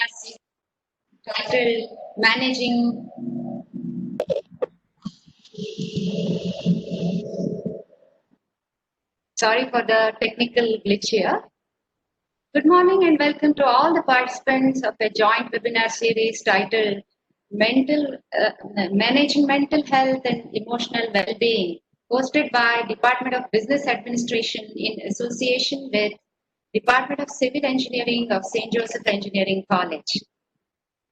webinar titled Managing. Sorry for the technical glitch here. Good morning and welcome to all the participants of a joint webinar series titled Managing Mental Health and Emotional Well-Being, hosted by Department of Business Administration in association with Department of Civil Engineering of St. Joseph Engineering College.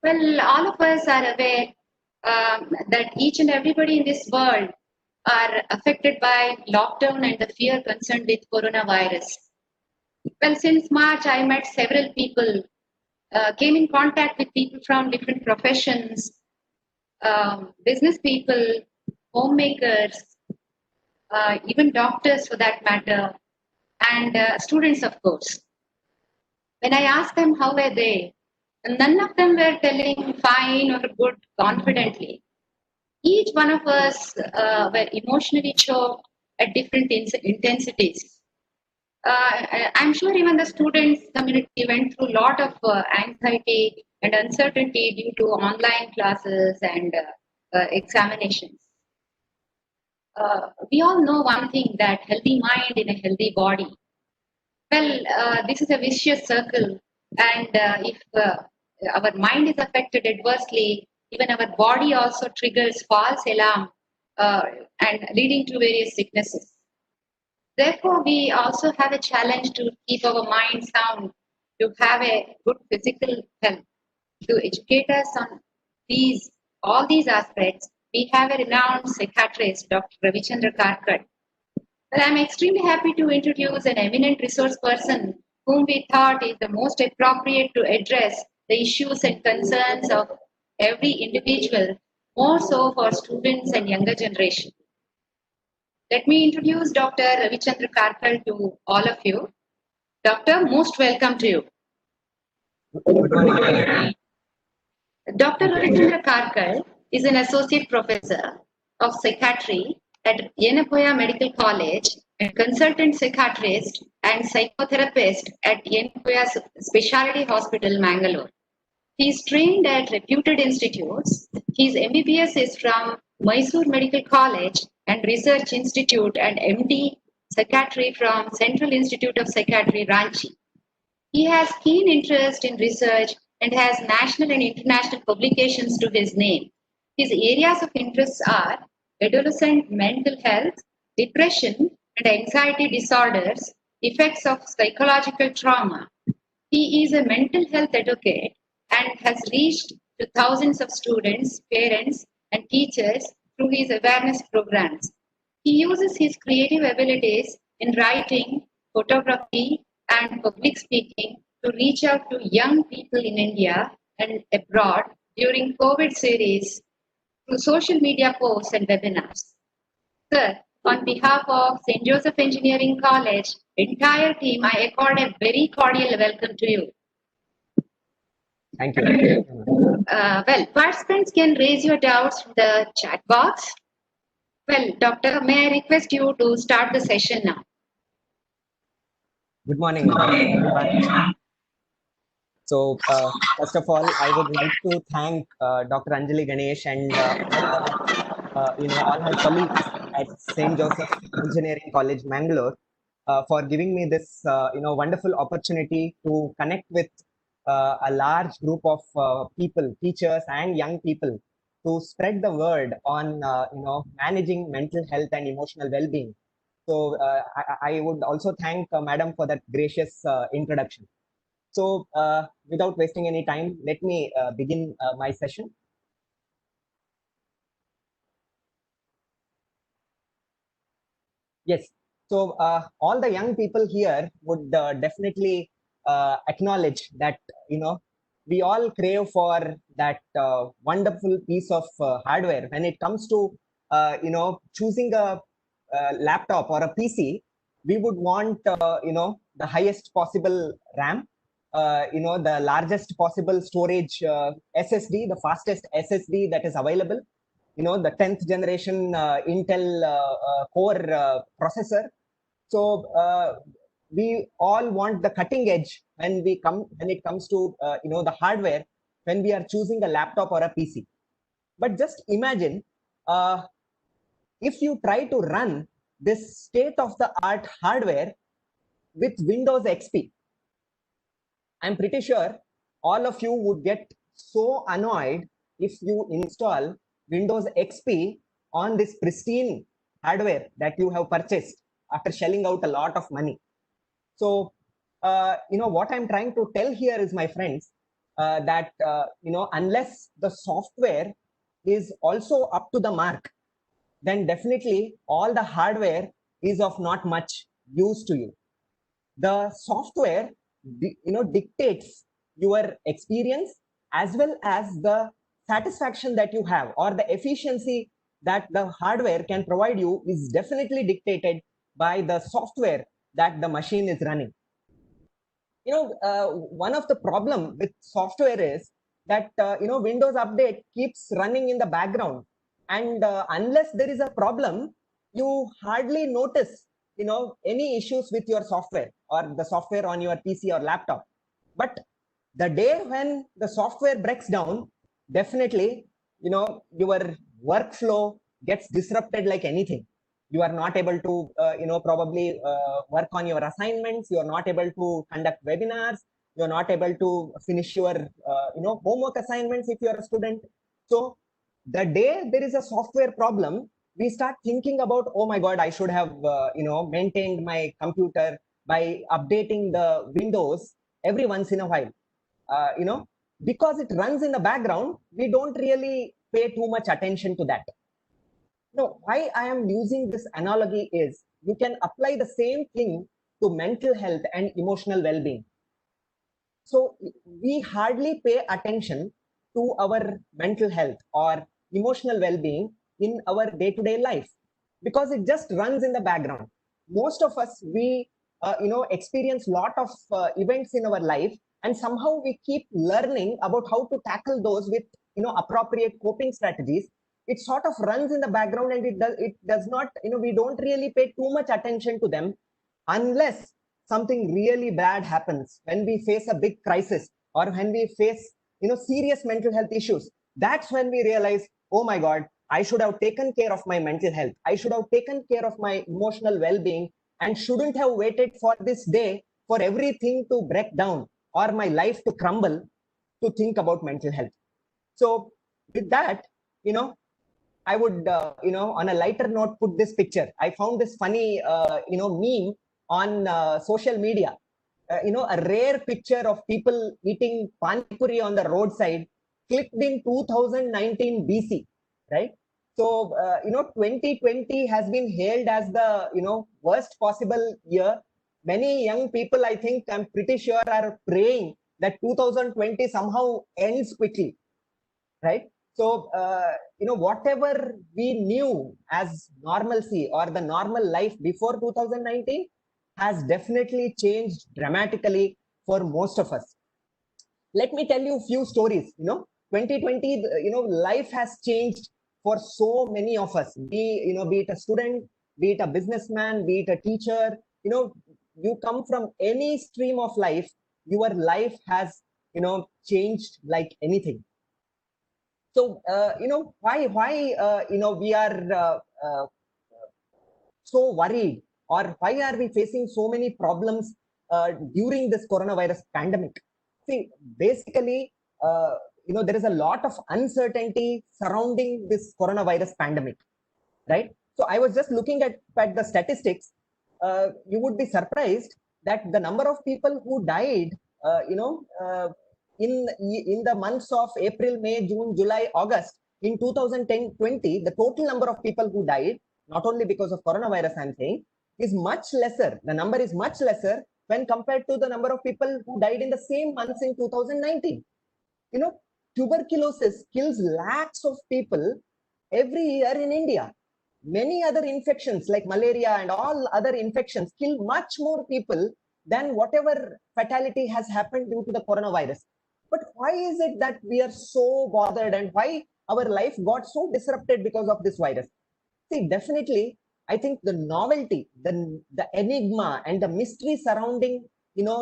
Well, all of us are aware that each and everybody in this world are affected by lockdown and the fear concerned with coronavirus. Well, since March, I met several people, came in contact with people from different professions, business people, homemakers, even doctors for that matter, and students, of course. When I asked them how were they, none of them were telling fine or good confidently. Each one of us were emotionally choked at different intensities. I'm sure even the students community went through a lot of anxiety and uncertainty due to online classes and examinations. We all know one thing, that healthy mind in a healthy body. Well, this is a vicious circle, and if our mind is affected adversely, even our body also triggers false alarm and leading to various sicknesses. Therefore, we also have a challenge to keep our mind sound, to have a good physical health. To educate us on all these aspects, we have a renowned psychiatrist, Dr. Ravichandra Karkad. Well, I'm extremely happy to introduce an eminent resource person whom we thought is the most appropriate to address the issues and concerns of every individual, more so for students and younger generation. Let me introduce Dr. Ravichandra Karkal to all of you. Doctor, most welcome to you. Good morning. Dr. Ravichandra Karkal is an associate professor of psychiatry at Yenagoya Medical College and consultant psychiatrist and psychotherapist at Yenagoya Specialty Hospital, Mangalore. He is trained at reputed institutes. His MBBS is from Mysore Medical College and Research Institute and MD Psychiatry from Central Institute of Psychiatry, Ranchi. He has keen interest in research and has national and international publications to his name. His areas of interest are adolescent mental health, depression and anxiety disorders, effects of psychological trauma. He is a mental health advocate and has reached to thousands of students, parents, and teachers through his awareness programs. He uses his creative abilities in writing, photography, and public speaking to reach out to young people in India and abroad during COVID series through social media posts and webinars. Sir, on behalf of St. Joseph Engineering College entire team, I accord a very cordial welcome to you. Thank you. Well, participants can raise your doubts in the chat box. Well, Doctor, may I request you to start the session now? Good morning, everyone. So, first of all, I would like to thank Dr. Anjali Ganesh and all her colleagues at St. Joseph Engineering College, Mangalore, for giving me this wonderful opportunity to connect with a large group of people, teachers and young people, to spread the word on managing mental health and emotional well-being. So I would also thank Madam for that gracious introduction. So without wasting any time, let me begin my session. Yes. So all the young people here would definitely acknowledge that, we all crave for that wonderful piece of hardware. When it comes to, choosing a laptop or a PC, we would want, the highest possible RAM, the largest possible storage SSD, the fastest SSD that is available, the 10th generation Intel Core processor. So we all want the cutting edge when it comes to the hardware when we are choosing a laptop or a PC. But just imagine uh, if you try to run this state of the art hardware with Windows XP. I'm pretty sure all of you would get so annoyed if you install Windows XP on this pristine hardware that you have purchased after shelling out a lot of money. So, what I'm trying to tell here is, my friends, that, unless the software is also up to the mark, then definitely all the hardware is of not much use to you. The software dictates your experience as well as the satisfaction that you have, or the efficiency that the hardware can provide you is definitely dictated by the software that the machine is running. One of the problem with software is that Windows update keeps running in the background, and unless there is a problem, you hardly notice any issues with your software or the software on your PC or laptop. But the day when the software breaks down, definitely your workflow gets disrupted like anything. You are not able to probably work on your assignments, you are not able to conduct webinars, you are not able to finish your homework assignments if you are a student. So the day there is a software problem, we start thinking about, oh my god, I should have maintained my computer by updating the Windows every once in a while. Because it runs in the background, we don't really pay too much attention to that. No, why I am using this analogy is, you can apply the same thing to mental health and emotional well-being. So we hardly pay attention to our mental health or emotional well-being in our day-to-day life because it just runs in the background. Most of us, we experience lot of events in our life, and somehow we keep learning about how to tackle those with appropriate coping strategies. It sort of runs in the background, and it does not, we don't really pay too much attention to them unless something really bad happens, when we face a big crisis or when we face serious mental health issues. That's when we realize, oh my god, I should have taken care of my mental health, I should have taken care of my emotional well-being, and shouldn't have waited for this day for everything to break down or my life to crumble to think about mental health. So with that, I would, on a lighter note, put this picture. I found this funny, meme on social media. A rare picture of people eating pani puri on the roadside, clicked in 2019 BC, right? So, 2020 has been hailed as the, worst possible year. Many young people, I think, I'm pretty sure, are praying that 2020 somehow ends quickly, right? So, whatever we knew as normalcy or the normal life before 2019 has definitely changed dramatically for most of us. Let me tell you a few stories. 2020, life has changed for so many of us. Be it a student, be it a businessman, be it a teacher. You come from any stream of life, your life has changed like anything. So why we are so worried, or why are we facing so many problems during this coronavirus pandemic? See, basically, there is a lot of uncertainty surrounding this coronavirus pandemic, right? So I was just looking at the statistics. You would be surprised that the number of people who died, in the months of April, May, June, July, August in 2020, the total number of people who died, not only because of coronavirus, I'm saying, is much lesser. The number is much lesser when compared to the number of people who died in the same months in 2019. Tuberculosis kills lakhs of people every year in India. Many other infections like malaria and all other infections kill much more people than whatever fatality has happened due to the coronavirus. But why is it that we are so bothered, and why our life got so disrupted because of this virus? See, definitely, I think the novelty, the enigma and the mystery surrounding,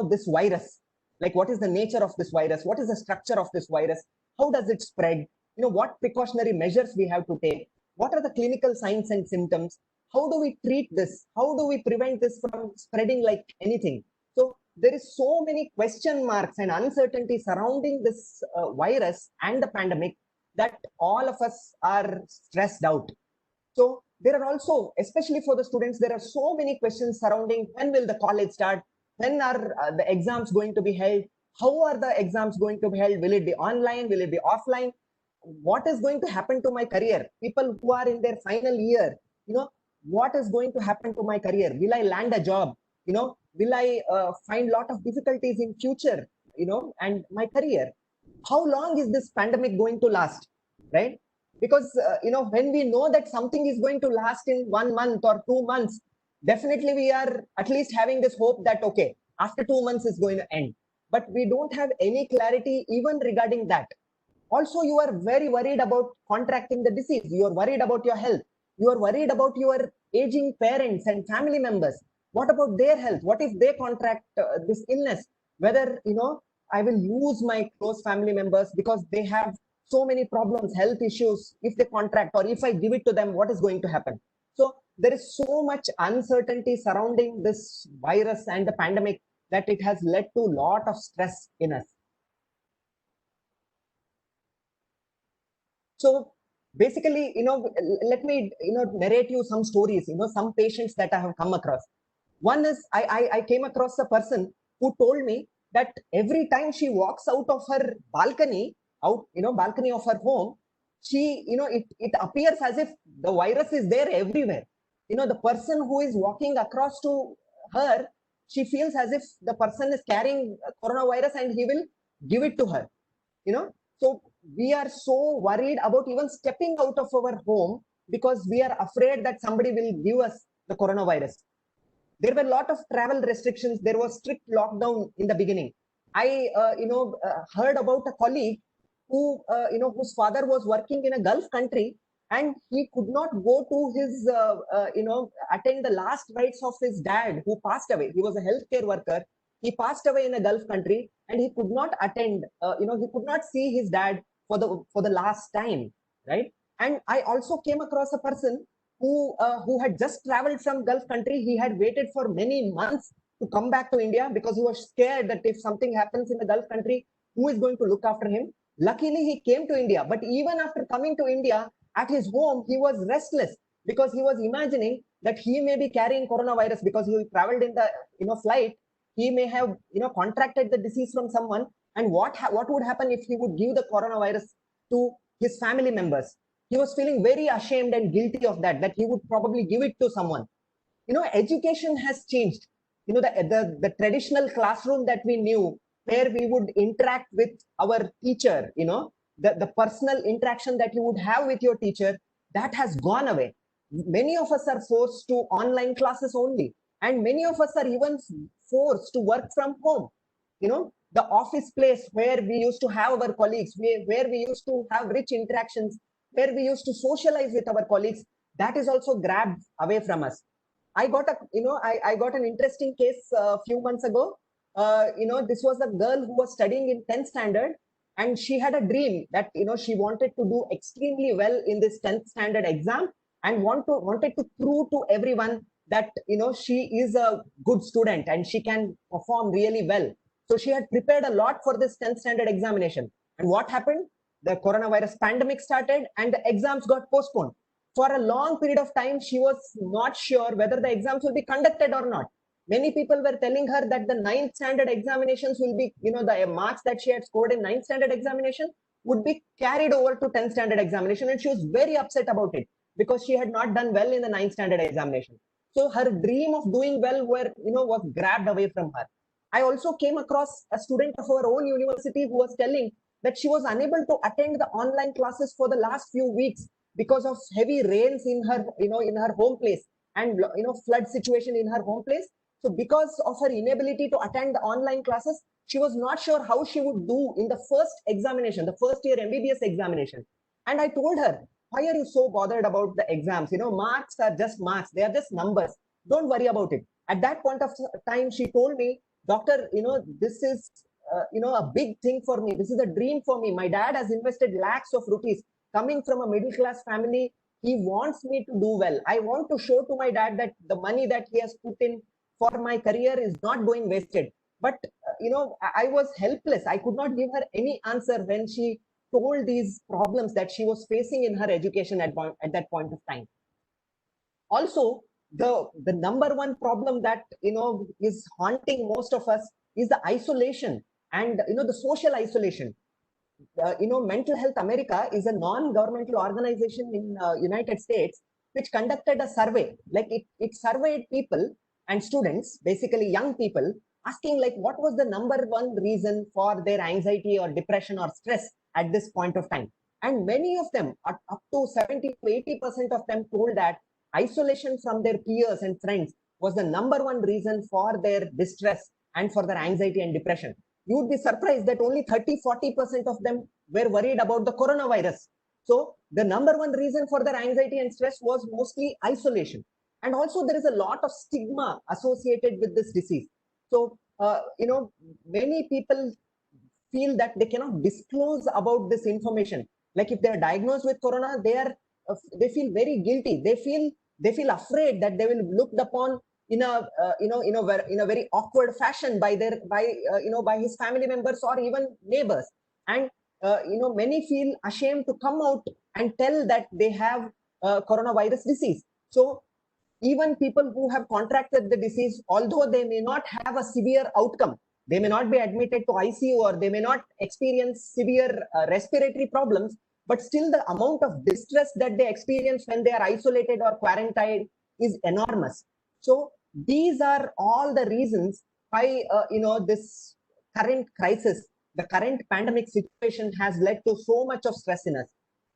this virus, like what is the nature of this virus? What is the structure of this virus? How does it spread? What precautionary measures we have to take? What are the clinical signs and symptoms? How do we treat this? How do we prevent this from spreading like anything? So there is so many question marks and uncertainty surrounding this virus and the pandemic that all of us are stressed out. So there are also, especially for the students, there are so many questions surrounding when will the college start? When are the exams going to be held? How are the exams going to be held? Will it be online? Will it be offline? What is going to happen to my career? People who are in their final year, what is going to happen to my career? Will I land a job? Will I find a lot of difficulties in future? And my career. How long is this pandemic going to last? Right? Because when we know that something is going to last in 1 month or 2 months, definitely we are at least having this hope that okay, after 2 months is going to end. But we don't have any clarity even regarding that. Also, you are very worried about contracting the disease. You are worried about your health. You are worried about your aging parents and family members. What about their health? What if they contract this illness? Whether I will lose my close family members because they have so many problems, health issues, if they contract, or if I give it to them, what is going to happen? So there is so much uncertainty surrounding this virus and the pandemic that it has led to a lot of stress in us. So basically, let me, narrate you some stories, some patients that I have come across. One is I came across a person who told me that every time she walks out of her balcony, balcony of her home, she, it appears as if the virus is there everywhere. The person who is walking across to her, she feels as if the person is carrying coronavirus and he will give it to her. So we are so worried about even stepping out of our home because we are afraid that somebody will give us the coronavirus. There were a lot of travel restrictions. There was strict lockdown in the beginning. I, heard about a colleague who, whose father was working in a Gulf country and he could not go to his, attend the last rites of his dad who passed away. He was a healthcare worker. He passed away in a Gulf country and he could not attend, he could not see his dad for the last time, right? And I also came across a person who had just traveled from Gulf country. He had waited for many months to come back to India because he was scared that if something happens in the Gulf country, who is going to look after him? Luckily, he came to India. But even after coming to India, at his home, he was restless because he was imagining that he may be carrying coronavirus because he traveled in the flight. He may have contracted the disease from someone. And what would happen if he would give the coronavirus to his family members? He was feeling very ashamed and guilty of that he would probably give it to someone. Education has changed. The traditional classroom that we knew, where we would interact with our teacher, the personal interaction that you would have with your teacher, that has gone away. Many of us are forced to online classes only. And many of us are even forced to work from home. The office place where we used to have our colleagues, where we used to have rich interactions, where we used to socialize with our colleagues, that is also grabbed away from us. I got I got an interesting case a few months ago. This was a girl who was studying in 10th standard, and she had a dream that she wanted to do extremely well in this 10th standard exam and wanted to prove to everyone that she is a good student and she can perform really well. So she had prepared a lot for this 10th standard examination. And what happened? The coronavirus pandemic started and the exams got postponed. For a long period of time, she was not sure whether the exams will be conducted or not. Many people were telling her that the 9th standard examinations will be, the marks that she had scored in 9th standard examination would be carried over to 10th standard examination. And she was very upset about it because she had not done well in the 9th standard examination. So her dream of doing well was grabbed away from her. I also came across a student of our own university who was telling that she was unable to attend the online classes for the last few weeks because of heavy rains in her, in her home place and, flood situation in her home place. So because of her inability to attend the online classes, she was not sure how she would do in the first examination, the first year MBBS examination. And I told her why are you so bothered about the exams? Marks are just marks. They are just numbers. Don't worry about it. At that point of time, she told me, doctor, this is, a big thing for me. This is a dream for me. My dad has invested lakhs of rupees. Coming from a middle class family, he wants me to do well. I want to show to my dad that the money that he has put in for my career is not going wasted. But I was helpless. I could not give her any answer when she told these problems that she was facing in her education at that point of time. Also, the number one problem that is haunting most of us is the isolation and the social isolation. Mental Health America is a non-governmental organization in United States which conducted a survey. Like it surveyed people and students, basically young people, asking like what was the number one reason for their anxiety or depression or stress at this point of time. And many of them, up to 70 to 80% of them told that isolation from their peers and friends was the number one reason for their distress and for their anxiety and depression. You would be surprised that only 30-40% of them were worried about the coronavirus. So the number one reason for their anxiety and stress was mostly isolation. And also there is a lot of stigma associated with this disease. So, many people feel that they cannot disclose about this information. Like if they are diagnosed with corona, they feel very guilty. They feel afraid that they will be looked upon in a very awkward fashion by his family members or even neighbors. And many feel ashamed to come out and tell that they have coronavirus disease. So even people who have contracted the disease, although they may not have a severe outcome, they may not be admitted to ICU or they may not experience severe respiratory problems, but still the amount of distress that they experience when they are isolated or quarantined is enormous. So these are all the reasons why this current crisis, the current pandemic situation has led to so much of stress in us.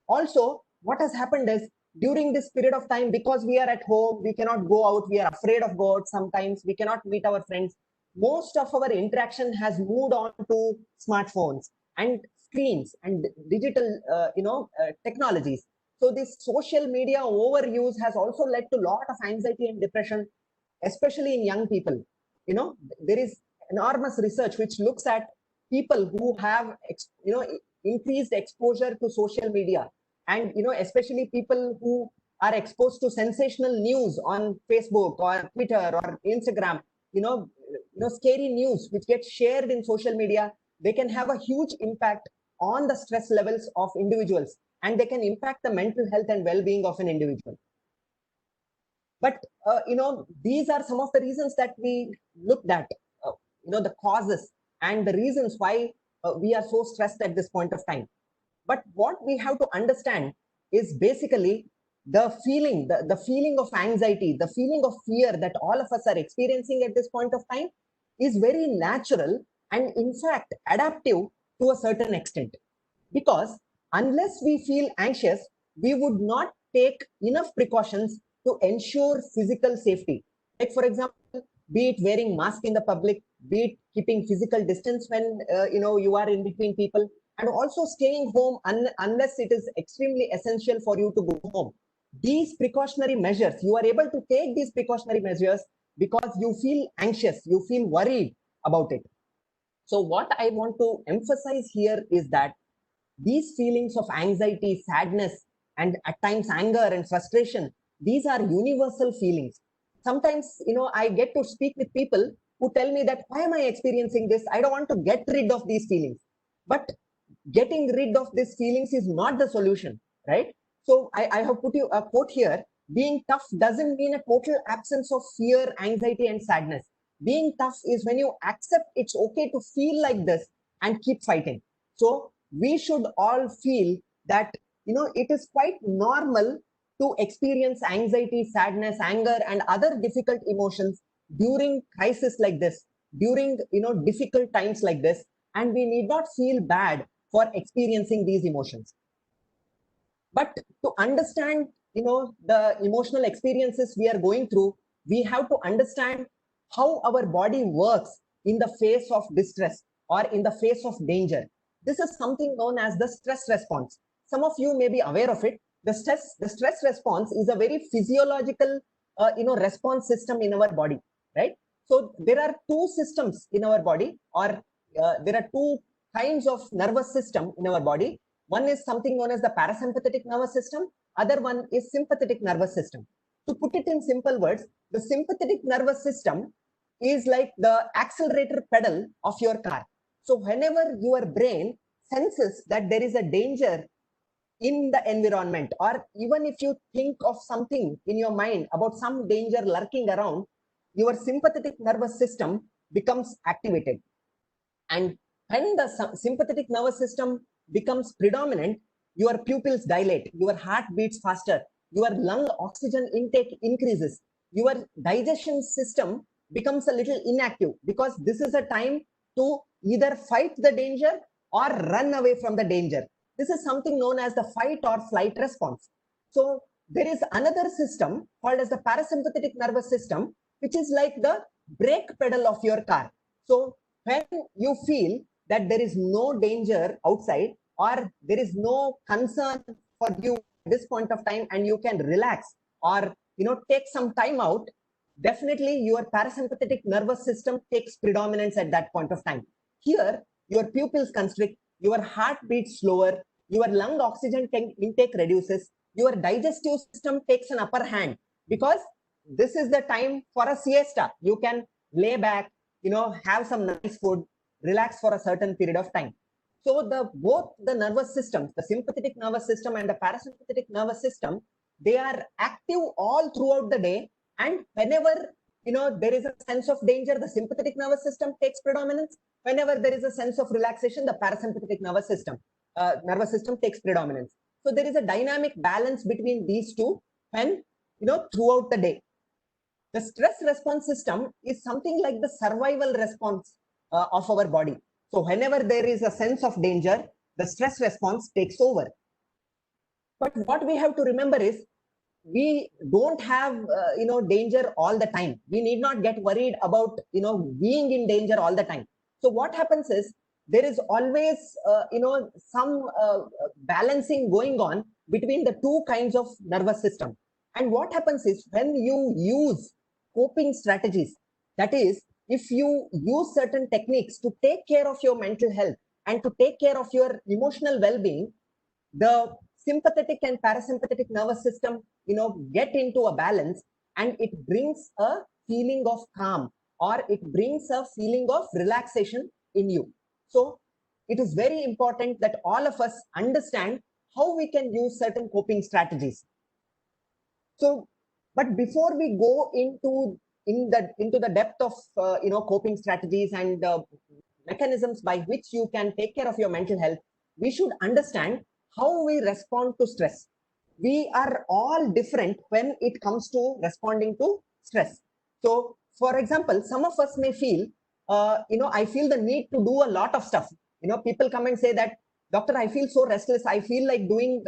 Also, what has happened is during this period of time, because we are at home, we cannot go out, we are afraid of go out sometimes, we cannot meet our friends. Most of our interaction has moved on to smartphones and screens and digital technologies. So this social media overuse has also led to a lot of anxiety and depression, especially in young people. There is enormous research which looks at people who have increased exposure to social media, and especially people who are exposed to sensational news on Facebook or Twitter or Instagram, scary news which gets shared in social media. They can have a huge impact on the stress levels of individuals, and they can impact the mental health and well-being of an individual. But these are some of the reasons that we looked at, the causes and the reasons why we are so stressed at this point of time. But what we have to understand is basically the feeling of anxiety, the feeling of fear that all of us are experiencing at this point of time is very natural and in fact adaptive to a certain extent. Because unless we feel anxious, we would not take enough precautions to ensure physical safety. Like for example, be it wearing mask in the public, be it keeping physical distance when you are in between people, and also staying home unless it is extremely essential for you to go home. These precautionary measures, you are able to take these precautionary measures because you feel anxious, you feel worried about it. So what I want to emphasize here is that these feelings of anxiety, sadness, and at times anger and frustration, these are universal feelings. Sometimes, I get to speak with people who tell me that, why am I experiencing this? I don't want to get rid of these feelings. But getting rid of these feelings is not the solution, right? So I have put you a quote here. Being tough doesn't mean a total absence of fear, anxiety, and sadness. Being tough is when you accept it's okay to feel like this and keep fighting. So we should all feel that, it is quite normal to experience anxiety, sadness, anger, and other difficult emotions during crisis like this, during, difficult times like this, and we need not feel bad for experiencing these emotions. But to understand, the emotional experiences we are going through, we have to understand how our body works in the face of distress or in the face of danger. This is something known as the stress response. Some of you may be aware of it. the stress response is a very physiological, response system in our body, right? So there are two systems in our body, or there are two kinds of nervous system in our body. One is something known as the parasympathetic nervous system. Other one is sympathetic nervous system. To put it in simple words, the sympathetic nervous system is like the accelerator pedal of your car. So whenever your brain senses that there is a danger in the environment, or even if you think of something in your mind about some danger lurking around, your sympathetic nervous system becomes activated. And when the sympathetic nervous system becomes predominant, your pupils dilate, your heart beats faster, your lung oxygen intake increases, your digestion system becomes a little inactive, because this is a time to either fight the danger or run away from the danger. This is something known as the fight or flight response. So there is another system called as the parasympathetic nervous system, which is like the brake pedal of your car. So when you feel that there is no danger outside, or there is no concern for you at this point of time, and you can relax, or take some time out, definitely your parasympathetic nervous system takes predominance at that point of time. Here your pupils constrict, your heart beats slower, your lung oxygen intake reduces, your digestive system takes an upper hand, because this is the time for a siesta. You can lay back, have some nice food, relax for a certain period of time. So both the nervous systems, the sympathetic nervous system and the parasympathetic nervous system, they are active all throughout the day. And whenever there is a sense of danger, the sympathetic nervous system takes predominance. Whenever there is a sense of relaxation, the parasympathetic nervous system takes predominance. So there is a dynamic balance between these two when throughout the day. The stress response system is something like the survival response of our body. So whenever there is a sense of danger, the stress response takes over. But what we have to remember is, we don't have danger all the time. We need not get worried about being in danger all the time. So what happens is, there is always some balancing going on between the two kinds of nervous system. And what happens is, when you use coping strategies, that is, if you use certain techniques to take care of your mental health and to take care of your emotional well-being, the sympathetic and parasympathetic nervous system get into a balance, and it brings a feeling of calm, or it brings a feeling of relaxation in you. So it is very important that all of us understand how we can use certain coping strategies. So, but before we go into the depth of coping strategies and mechanisms by which you can take care of your mental health, we should understand how we respond to stress. We are all different when it comes to responding to stress. So, for example, some of us may feel, I feel the need to do a lot of stuff. People come and say that, doctor, I feel so restless. I feel like doing,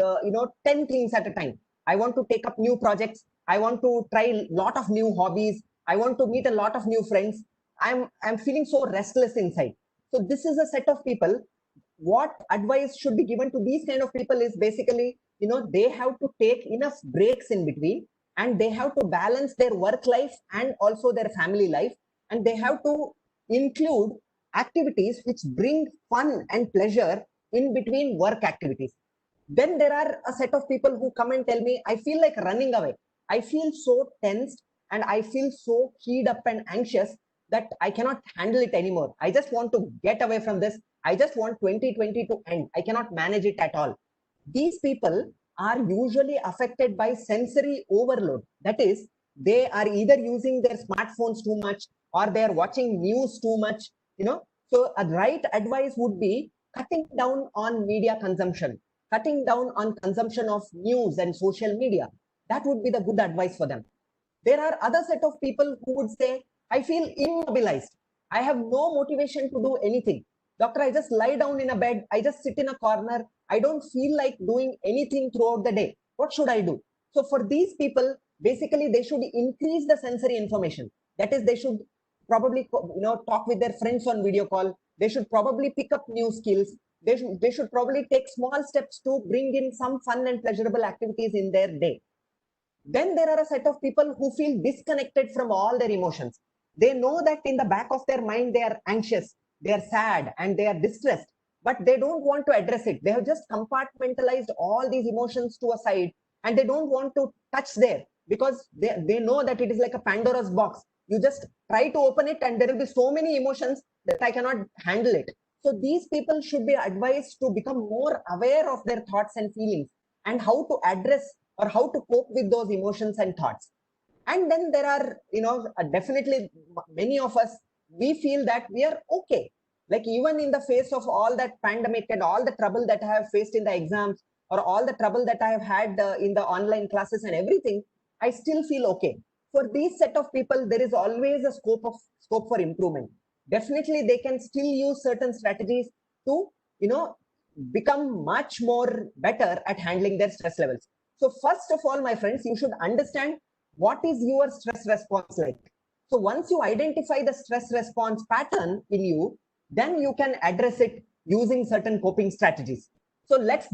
10 things at a time. I want to take up new projects. I want to try a lot of new hobbies. I want to meet a lot of new friends. I'm feeling so restless inside. So this is a set of people. What advice should be given to these kind of people is basically, they have to take enough breaks in between, and they have to balance their work life and also their family life, and they have to include activities which bring fun and pleasure in between work activities. Then there are a set of people who come and tell me, I feel like running away. I feel so tensed and I feel so keyed up and anxious that I cannot handle it anymore. I just want to get away from this. I just want 2020 to end. I cannot manage it at all. These people are usually affected by sensory overload. That is, they are either using their smartphones too much, or they are watching news too much. So a right advice would be cutting down on media consumption, cutting down on consumption of news and social media. That would be the good advice for them. There are other set of people who would say, I feel immobilized. I have no motivation to do anything. Doctor, I just lie down in a bed. I just sit in a corner. I don't feel like doing anything throughout the day. What should I do? So for these people, basically, they should increase the sensory information. That is, they should probably talk with their friends on video call. They should probably pick up new skills. they should probably take small steps to bring in some fun and pleasurable activities in their day. Then there are a set of people who feel disconnected from all their emotions. They know that in the back of their mind, they are anxious, they are sad, and they are distressed, but they don't want to address it. They have just compartmentalized all these emotions to a side, and they don't want to touch there because they know that it is like a Pandora's box. You just try to open it, and there will be so many emotions that I cannot handle it. So these people should be advised to become more aware of their thoughts and feelings and how to address or how to cope with those emotions and thoughts. And then there are, definitely many of us, we feel that we are okay. Like even in the face of all that pandemic and all the trouble that I have faced in the exams or all the trouble that I have had in the online classes and everything, I still feel okay. For these set of people, there is always a scope for improvement. Definitely, they can still use certain strategies to, become much more better at handling their stress levels. So first of all, my friends, you should understand what is your stress response like. So once you identify the stress response pattern in you, then you can address it using certain coping strategies. So let's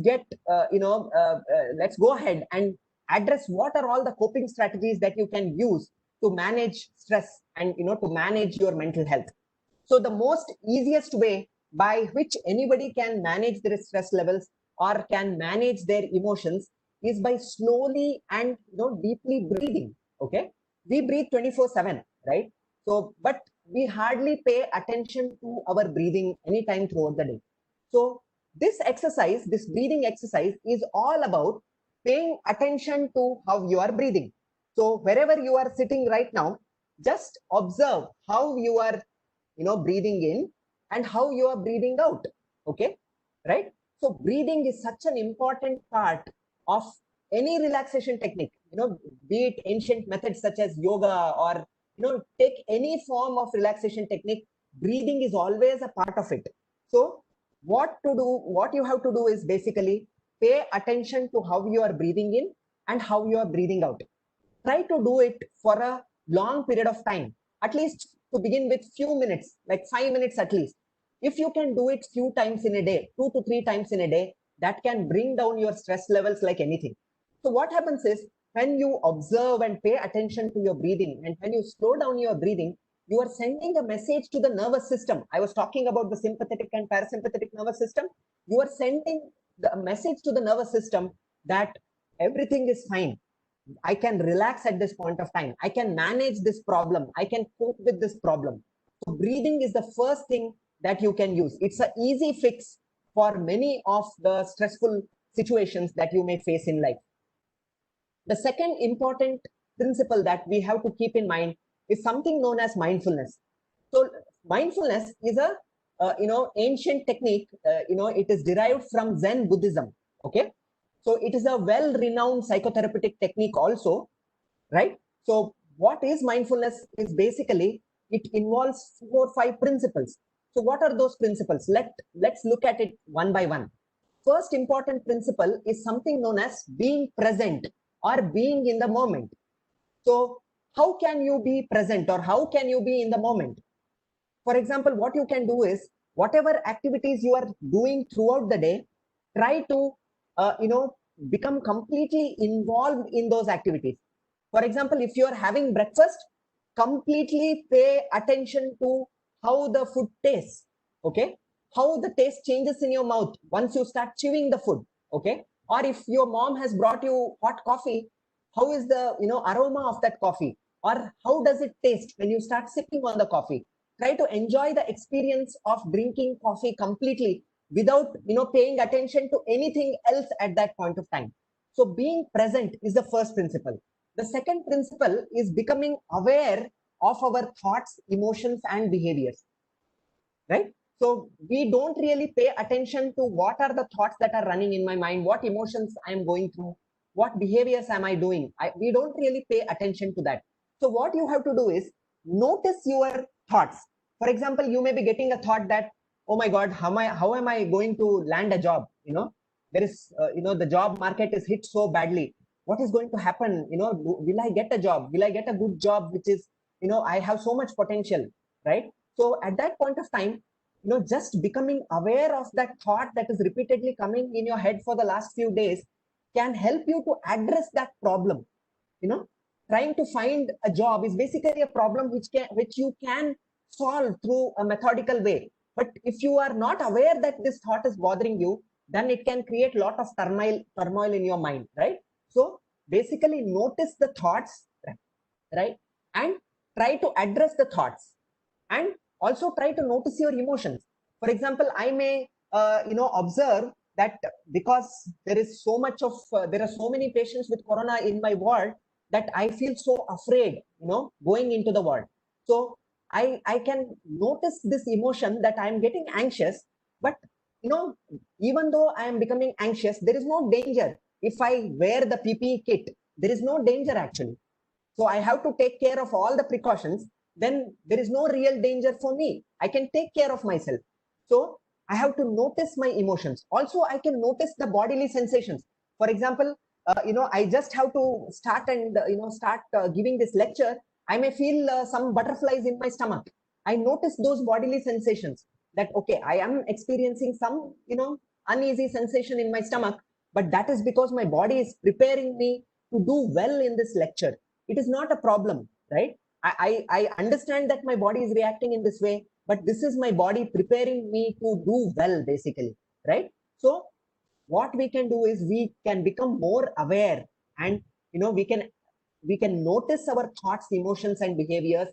let's go ahead and address what are all the coping strategies that you can use to manage stress and to manage your mental health. So the most easiest way by which anybody can manage their stress levels or can manage their emotions is by slowly and deeply breathing. Okay, we breathe 24/7, right? So but we hardly pay attention to our breathing anytime throughout the day. So this breathing exercise is all about paying attention to how you are breathing. So wherever you are sitting right now, just observe how you are breathing in and how you are breathing out. Okay, right? So breathing is such an important part of any relaxation technique, be it ancient methods such as yoga or take any form of relaxation technique. Breathing is always a part of it. So what you have to do is basically pay attention to how you are breathing in and how you are breathing out. Try to do it for a long period of time, at least to begin with few minutes, like 5 minutes at least. If you can do it few times in a day, 2 to 3 times in a day, that can bring down your stress levels like anything. So what happens is when you observe and pay attention to your breathing and when you slow down your breathing, you are sending a message to the nervous system. I was talking about the sympathetic and parasympathetic nervous system. You are sending the message to the nervous system that everything is fine. I can relax at this point of time. I can manage this problem. I can cope with this problem. So breathing is the first thing that you can use. It's an easy fix for many of the stressful situations that you may face in life. The second important principle that we have to keep in mind is something known as mindfulness. So mindfulness is a ancient technique. It is derived from Zen Buddhism. Okay, so it is a well-renowned psychotherapeutic technique also, right? So what is mindfulness is basically it involves 4 or 5 principles. So what are those principles? Let's look at it one by one. First important principle is something known as being present or being in the moment. So how can you be present or how can you be in the moment? For example, what you can do is whatever activities you are doing throughout the day, try to become completely involved in those activities. For example, if you are having breakfast, completely pay attention to how the food tastes. Okay, how the taste changes in your mouth once you start chewing the food. Okay, or if your mom has brought you hot coffee, how is the aroma of that coffee, or how does it taste when you start sipping on the coffee? Try to enjoy the experience of drinking coffee completely without paying attention to anything else at that point of time. So being present is the first principle. The second principle is becoming aware of our thoughts, emotions, and behaviors, right? So we don't really pay attention to what are the thoughts that are running in my mind, what emotions I am going through, what behaviors am I doing. We don't really pay attention to that. So what you have to do is notice your thoughts. For example, you may be getting a thought that, oh my God, how am I going to land a job? There is, the job market is hit so badly. What is going to happen? Will I get a job? Will I get a good job, which is, I have so much potential, right? So at that point of time, just becoming aware of that thought that is repeatedly coming in your head for the last few days can help you to address that problem. Trying to find a job is basically a problem which you can solve through a methodical way. But if you are not aware that this thought is bothering you, then it can create a lot of turmoil in your mind, right? So basically notice the thoughts, right? And try to address the thoughts, and also try to notice your emotions. For example, I may observe that because there are so many patients with corona in my ward, that I feel so afraid going into the ward. So I can notice this emotion that I am getting anxious. But even though I am becoming anxious, there is no danger. If I wear the PPE kit, there is no danger actually. So I have to take care of all the precautions. Then there is no real danger for me. I can take care of myself. So I have to notice my emotions. Also, I can notice the bodily sensations. For example, I just have to start giving this lecture. I may feel some butterflies in my stomach. I notice those bodily sensations, that okay, I am experiencing some uneasy sensation in my stomach, but that is because my body is preparing me to do well in this lecture. It is not a problem, right? I understand that my body is reacting in this way, but this is my body preparing me to do well, basically, right? So what we can do is we can become more aware, and we can notice our thoughts, emotions, and behaviors.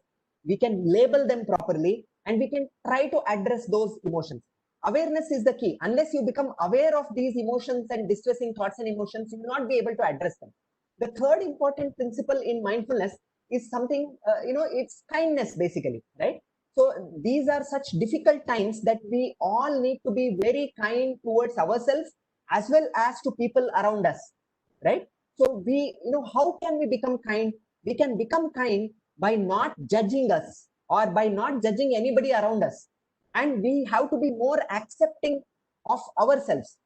We can label them properly, and we can try to address those emotions. Awareness is the key. Unless you become aware of these emotions and distressing thoughts and emotions, you will not be able to address them. The third important principle in mindfulness is something, it's kindness, basically, right? So these are such difficult times that we all need to be very kind towards ourselves as well as to people around us, right? So how can we become kind? We can become kind by not judging us, or by not judging anybody around us. And we have to be more accepting of ourselves.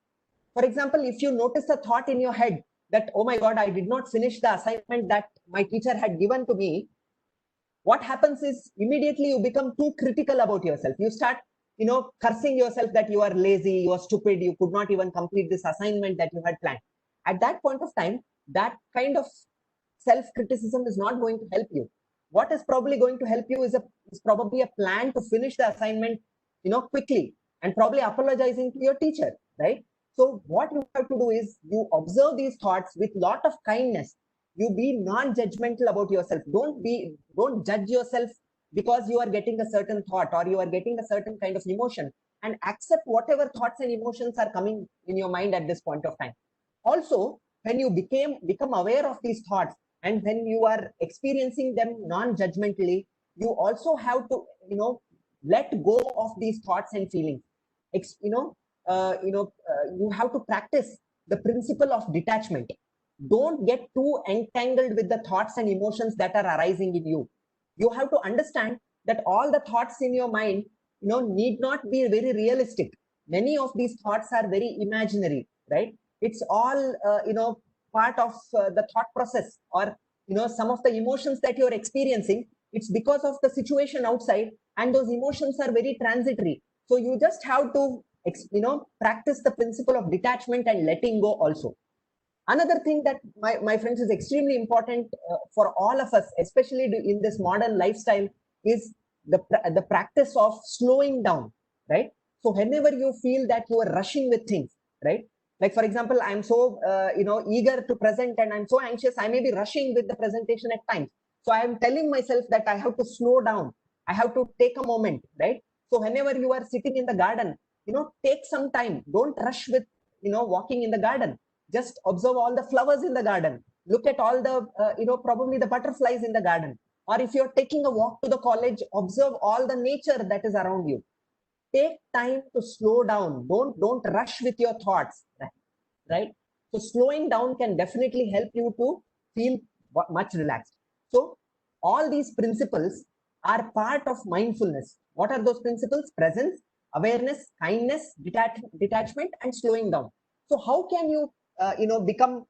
For example, if you notice a thought in your head that, oh my God, I did not finish the assignment that my teacher had given to me, what happens is immediately you become too critical about yourself. You start, cursing yourself that you are lazy, you are stupid, you could not even complete this assignment that you had planned. At that point of time, that kind of self-criticism is not going to help you. What is probably going to help you is probably a plan to finish the assignment, quickly, and probably apologizing to your teacher, right? So what you have to do is you observe these thoughts with lot of kindness. You be non-judgmental about yourself. Don't judge yourself because you are getting a certain thought or you are getting a certain kind of emotion, and accept whatever thoughts and emotions are coming in your mind at this point of time. Also, when you become aware of these thoughts, and when you are experiencing them non-judgmentally, you also have to let go of these thoughts and feelings. You have to practice the principle of detachment. Don't get too entangled with the thoughts and emotions that are arising in you. You have to understand that all the thoughts in your mind need not be very realistic. Many of these thoughts are very imaginary, right? It's all part of the thought process, or some of the emotions that you're experiencing. It's because of the situation outside, and those emotions are very transitory. So you just have to practice the principle of detachment and letting go also. Another thing that my friends is extremely important for all of us, especially in this modern lifestyle, is the practice of slowing down, right? So whenever you feel that you are rushing with things, right? Like for example, I'm so eager to present, and I'm so anxious, I may be rushing with the presentation at times. So I am telling myself that I have to slow down, I have to take a moment, right? So whenever you are sitting in the garden, take some time. Don't rush with walking in the garden. Just observe all the flowers in the garden. Look at all the probably the butterflies in the garden. Or if you're taking a walk to the college, observe all the nature that is around you. Take time to slow down. Don't rush with your thoughts, right? So slowing down can definitely help you to feel much relaxed. So all these principles are part of mindfulness. What are those principles? Presence, awareness, kindness, detachment, and slowing down. So how can you become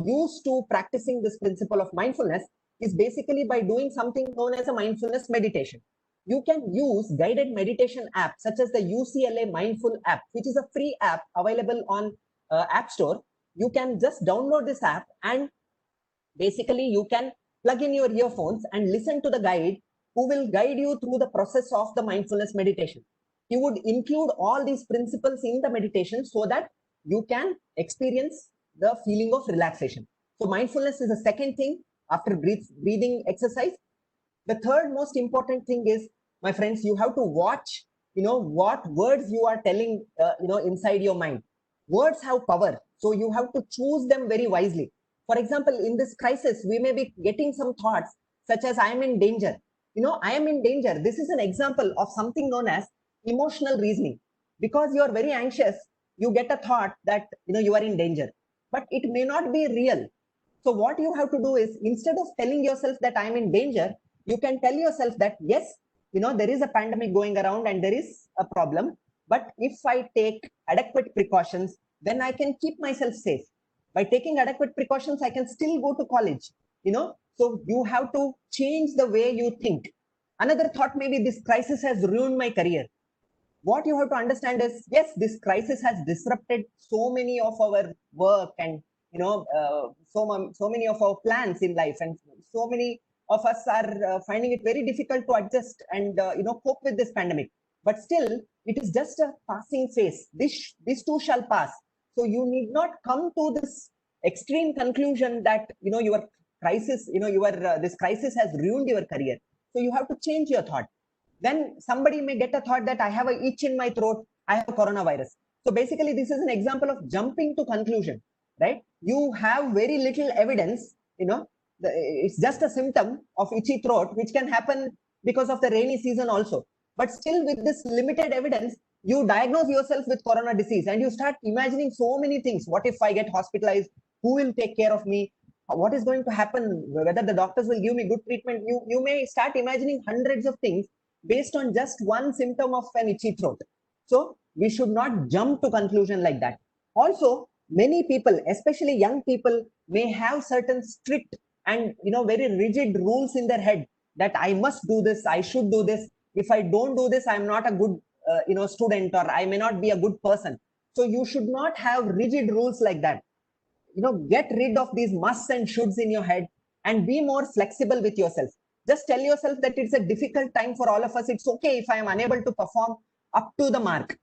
used to practicing this principle of mindfulness? Is basically by doing something known as a mindfulness meditation. you can use guided meditation apps such as the UCLA Mindful app, which is a free app available on App Store. You can just download this app and basically you can plug in your earphones and listen to the guide who will guide you through the process of the mindfulness meditation. He would include all these principles in the meditation so that you can experience the feeling of relaxation. So mindfulness is the second thing after breathing exercise. The third most important thing is, my friends, you have to watch, what words you are telling, inside your mind. Words have power, so you have to choose them very wisely. For example, in this crisis, we may be getting some thoughts such as, I am in danger. I am in danger. This is an example of something known as emotional reasoning. Because you are very anxious, you get a thought that, you are in danger, but it may not be real. So what you have to do is, instead of telling yourself that I am in danger, you can tell yourself that, yes, there is a pandemic going around and there is a problem, but if I take adequate precautions, then I can keep myself safe. By taking adequate precautions, I can still go to college. So you have to change the way you think. Another thought may be, this crisis has ruined my career. What you have to understand is, yes, this crisis has disrupted so many of our work and so many of our plans in life, and so many of us are finding it very difficult to adjust and cope with this pandemic. But still, it is just a passing phase. This too shall pass. So you need not come to this extreme conclusion that your crisis, this crisis has ruined your career. So you have to change your thought. Then somebody may get a thought that I have an itch in my throat, I have coronavirus. So basically, this is an example of jumping to conclusion, right? You have very little evidence, it's just a symptom of itchy throat, which can happen because of the rainy season also. But still, with this limited evidence, you diagnose yourself with corona disease and you start imagining so many things. What if I get hospitalized? Who will take care of me? What is going to happen? Whether the doctors will give me good treatment? You may start imagining hundreds of things based on just one symptom of an itchy throat. So we should not jump to conclusion like that. Also, many people, especially young people, may have certain strict and very rigid rules in their head that I must do this, I should do this. If I don't do this, I'm not a good student, or I may not be a good person. So you should not have rigid rules like that. Get rid of these musts and shoulds in your head and be more flexible with yourself. Just tell yourself that it's a difficult time for all of us. It's okay if I am unable to perform up to the mark.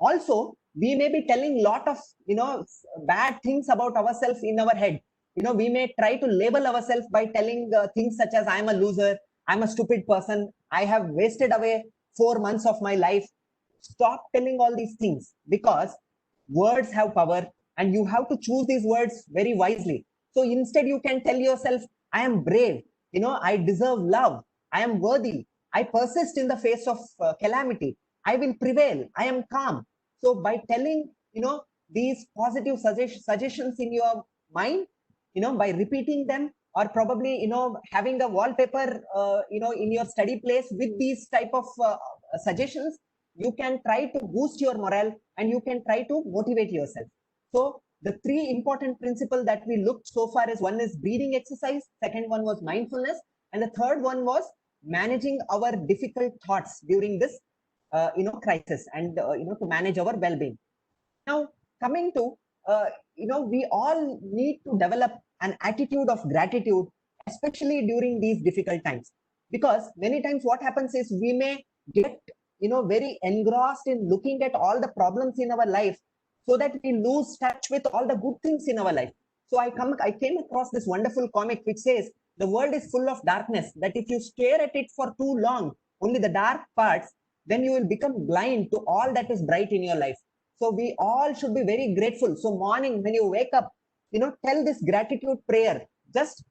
Also, we may be telling lot of bad things about ourselves in our head. We may try to label ourselves by telling things such as, I'm a loser, I'm a stupid person, I have wasted away 4 months of my life. Stop telling all these things, because words have power and you have to choose these words very wisely. So instead, you can tell yourself, I am brave, I deserve love, I am worthy, I persist in the face of calamity, I will prevail, I am calm. So by telling these positive suggestions in your mind, by repeating them, or probably having a wallpaper in your study place with these type of suggestions, you can try to boost your morale and you can try to motivate yourself. So the three important principles that we looked so far is, one is breathing exercise, second one was mindfulness, and the third one was managing our difficult thoughts during this crisis, and to manage our well-being. Now, coming to we all need to develop an attitude of gratitude, especially during these difficult times, because many times what happens is, we may get very engrossed in looking at all the problems in our life, so that we lose touch with all the good things in our life. So I came across this wonderful comic which says, the world is full of darkness, that if you stare at it for too long, only the dark parts, then you will become blind to all that is bright in your life. So we all should be very grateful. So morning, when you wake up, tell this gratitude prayer. Just,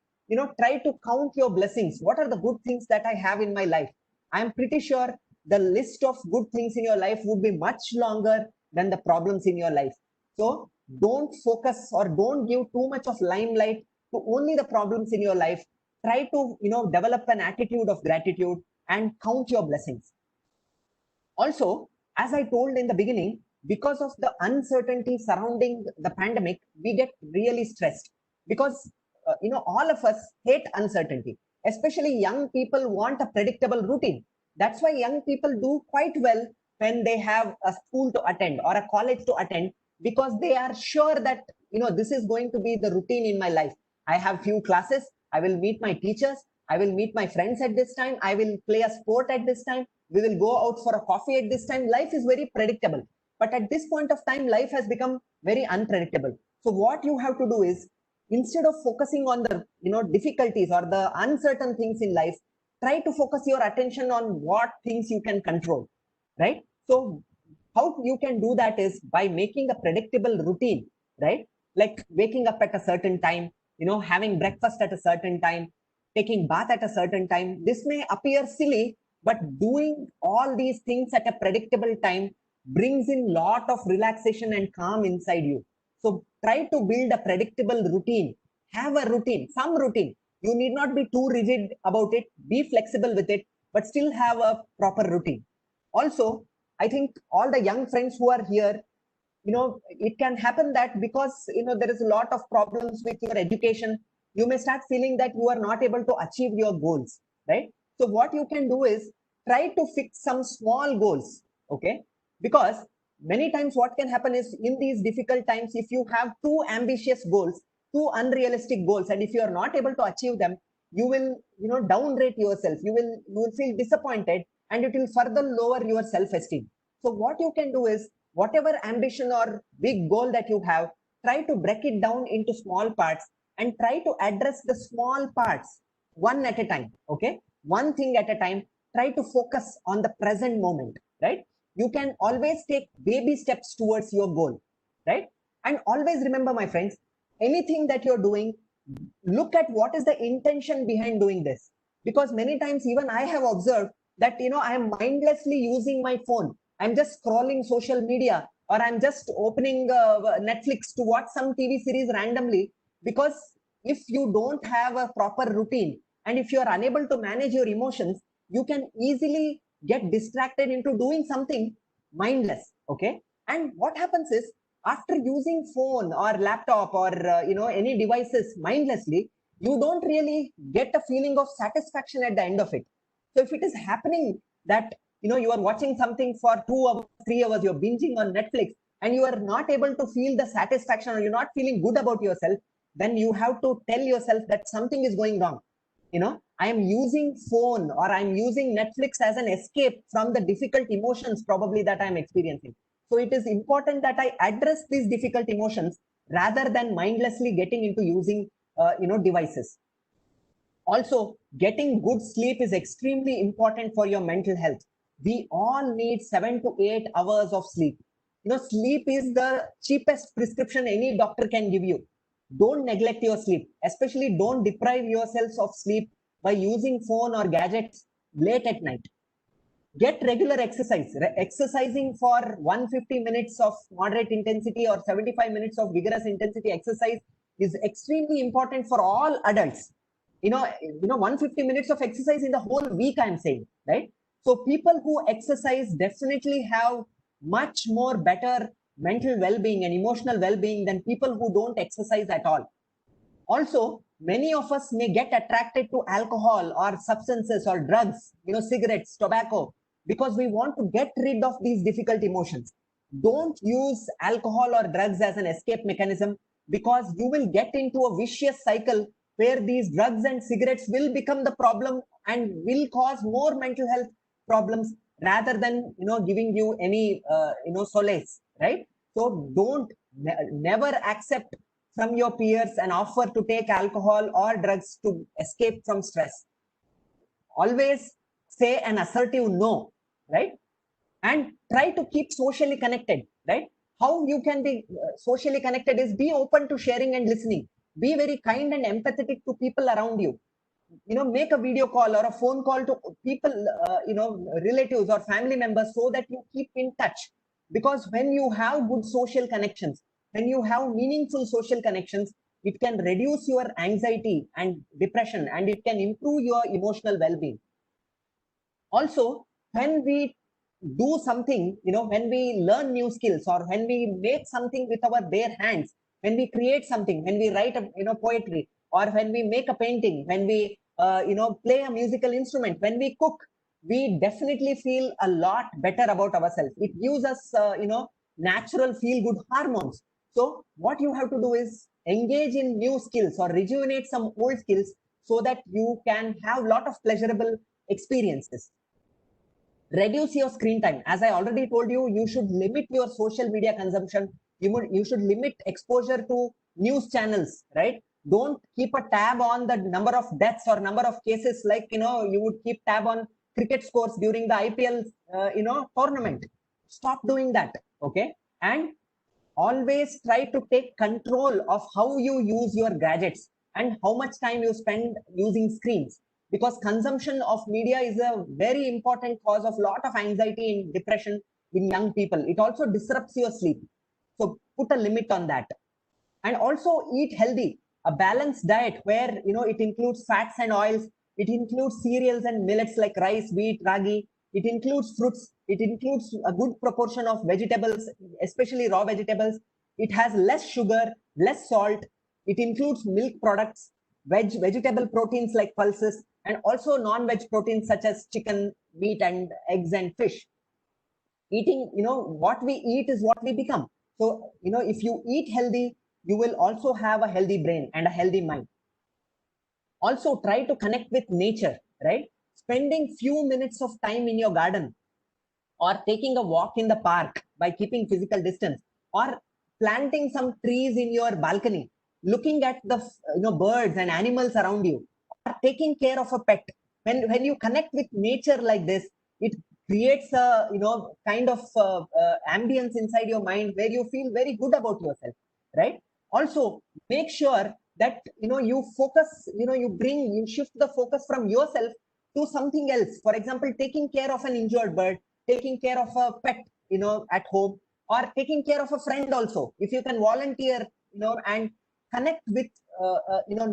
try to count your blessings. What are the good things that I have in my life? I am pretty sure the list of good things in your life would be much longer than the problems in your life. So don't focus or don't give too much of limelight to only the problems in your life. Try to, develop an attitude of gratitude and count your blessings. Also, as I told in the beginning, because of the uncertainty surrounding the pandemic, we get really stressed, because all of us hate uncertainty. Especially young people want a predictable routine. That's why young people do quite well when they have a school to attend or a college to attend, because they are sure that, this is going to be the routine in my life. I have few classes, I will meet my teachers, I will meet my friends at this time, I will play a sport at this time, we will go out for a coffee at this time. Life is very predictable. But at this point of time, life has become very unpredictable. So what you have to do is, instead of focusing on the difficulties or the uncertain things in life, try to focus your attention on what things you can control, right? So how you can do that is by making a predictable routine, right? Like waking up at a certain time, having breakfast at a certain time, taking bath at a certain time. This may appear silly, but doing all these things at a predictable time brings in lot of relaxation and calm inside you. So try to build a predictable routine. Have a routine, some routine. You need not be too rigid about it. Be flexible with it, but still have a proper routine. Also, I think all the young friends who are here, it can happen that because, there is a lot of problems with your education, you may start feeling that you are not able to achieve your goals, right? So what you can do is try to fix some small goals, okay? Because many times what can happen is, in these difficult times, if you have too ambitious goals, too unrealistic goals, and if you are not able to achieve them, you will, downrate yourself. You will feel disappointed, and it will further lower your self-esteem. So what you can do is, whatever ambition or big goal that you have, try to break it down into small parts and try to address the small parts one at a time, okay? One thing at a time. Try to focus on the present moment, right? You can always take baby steps towards your goal, right? And always remember, my friends, anything that you're doing, look at what is the intention behind doing this. Because many times, even I have observed that, I am mindlessly using my phone. I'm just scrolling social media, or I'm just opening Netflix to watch some TV series randomly. Because if you don't have a proper routine, and if you are unable to manage your emotions, you can easily get distracted into doing something mindless, okay? And what happens is, after using phone or laptop or any devices mindlessly, you don't really get a feeling of satisfaction at the end of it. So if it is happening that you are watching something for 2 hours, 3 hours, you're binging on Netflix, and you are not able to feel the satisfaction, or you're not feeling good about yourself, then you have to tell yourself that something is going wrong. I am using phone or I'm using Netflix as an escape from the difficult emotions probably that I'm experiencing. So it is important that I address these difficult emotions rather than mindlessly getting into using devices. Also, getting good sleep is extremely important for your mental health. We all need 7 to 8 hours of sleep. Sleep is the cheapest prescription any doctor can give you. Don't neglect your sleep. Especially don't deprive yourselves of sleep by using phone or gadgets late at night. Get regular exercise. Exercising for 150 minutes of moderate intensity or 75 minutes of vigorous intensity exercise is extremely important for all adults. 150 minutes of exercise in the whole week, I'm saying, right? So people who exercise definitely have much more better mental well-being and emotional well-being than people who don't exercise at all. Also, many of us may get attracted to alcohol or substances or drugs, cigarettes, tobacco, because we want to get rid of these difficult emotions. Don't use alcohol or drugs as an escape mechanism, because you will get into a vicious cycle where these drugs and cigarettes will become the problem and will cause more mental health problems rather than giving you any solace, right? So don't never accept from your peers an offer to take alcohol or drugs to escape from stress. Always say an assertive no, right? And try to keep socially connected, right? How you can be socially connected is, be open to sharing and listening. Be very kind and empathetic to people around you. Make a video call or a phone call to people, relatives or family members, so that you keep in touch. Because when you have good social connections, when you have meaningful social connections, it can reduce your anxiety and depression, and it can improve your emotional well-being. Also, when we do something, when we learn new skills, or when we make something with our bare hands, when we create something, when we write poetry, or when we make a painting, when we play a musical instrument, when we cook, we definitely feel a lot better about ourselves. It gives us, natural feel good hormones. So what you have to do is engage in new skills or rejuvenate some old skills so that you can have a lot of pleasurable experiences. Reduce your screen time. As I already told you, you should limit your social media consumption. You should limit exposure to news channels, right? Don't keep a tab on the number of deaths or number of cases, like, you would keep tab on cricket scores during the IPL, tournament. Stop doing that. Okay. And always try to take control of how you use your gadgets and how much time you spend using screens, because consumption of media is a very important cause of lot of anxiety and depression in young people. It also disrupts your sleep, so put a limit on that. And also eat healthy. A balanced diet where, it includes fats and oils, it includes cereals and millets like rice, wheat, ragi, it includes fruits, it includes a good proportion of vegetables, especially raw vegetables. It has less sugar, less salt. It includes milk products, vegetable proteins like pulses, and also non-veg proteins such as chicken, meat, and eggs and fish. Eating, what we eat is what we become. So, if you eat healthy, you will also have a healthy brain and a healthy mind. Also try to connect with nature, right? Spending few minutes of time in your garden, or taking a walk in the park by keeping physical distance, or planting some trees in your balcony, looking at the birds and animals around you, or taking care of a pet. When you connect with nature like this, it creates a kind of ambience inside your mind where you feel very good about yourself, right? Also make sure that you focus, you shift the focus from yourself to something else. For example, taking care of an injured bird, taking care of a pet, at home, or taking care of a friend also. If you can volunteer, and connect with,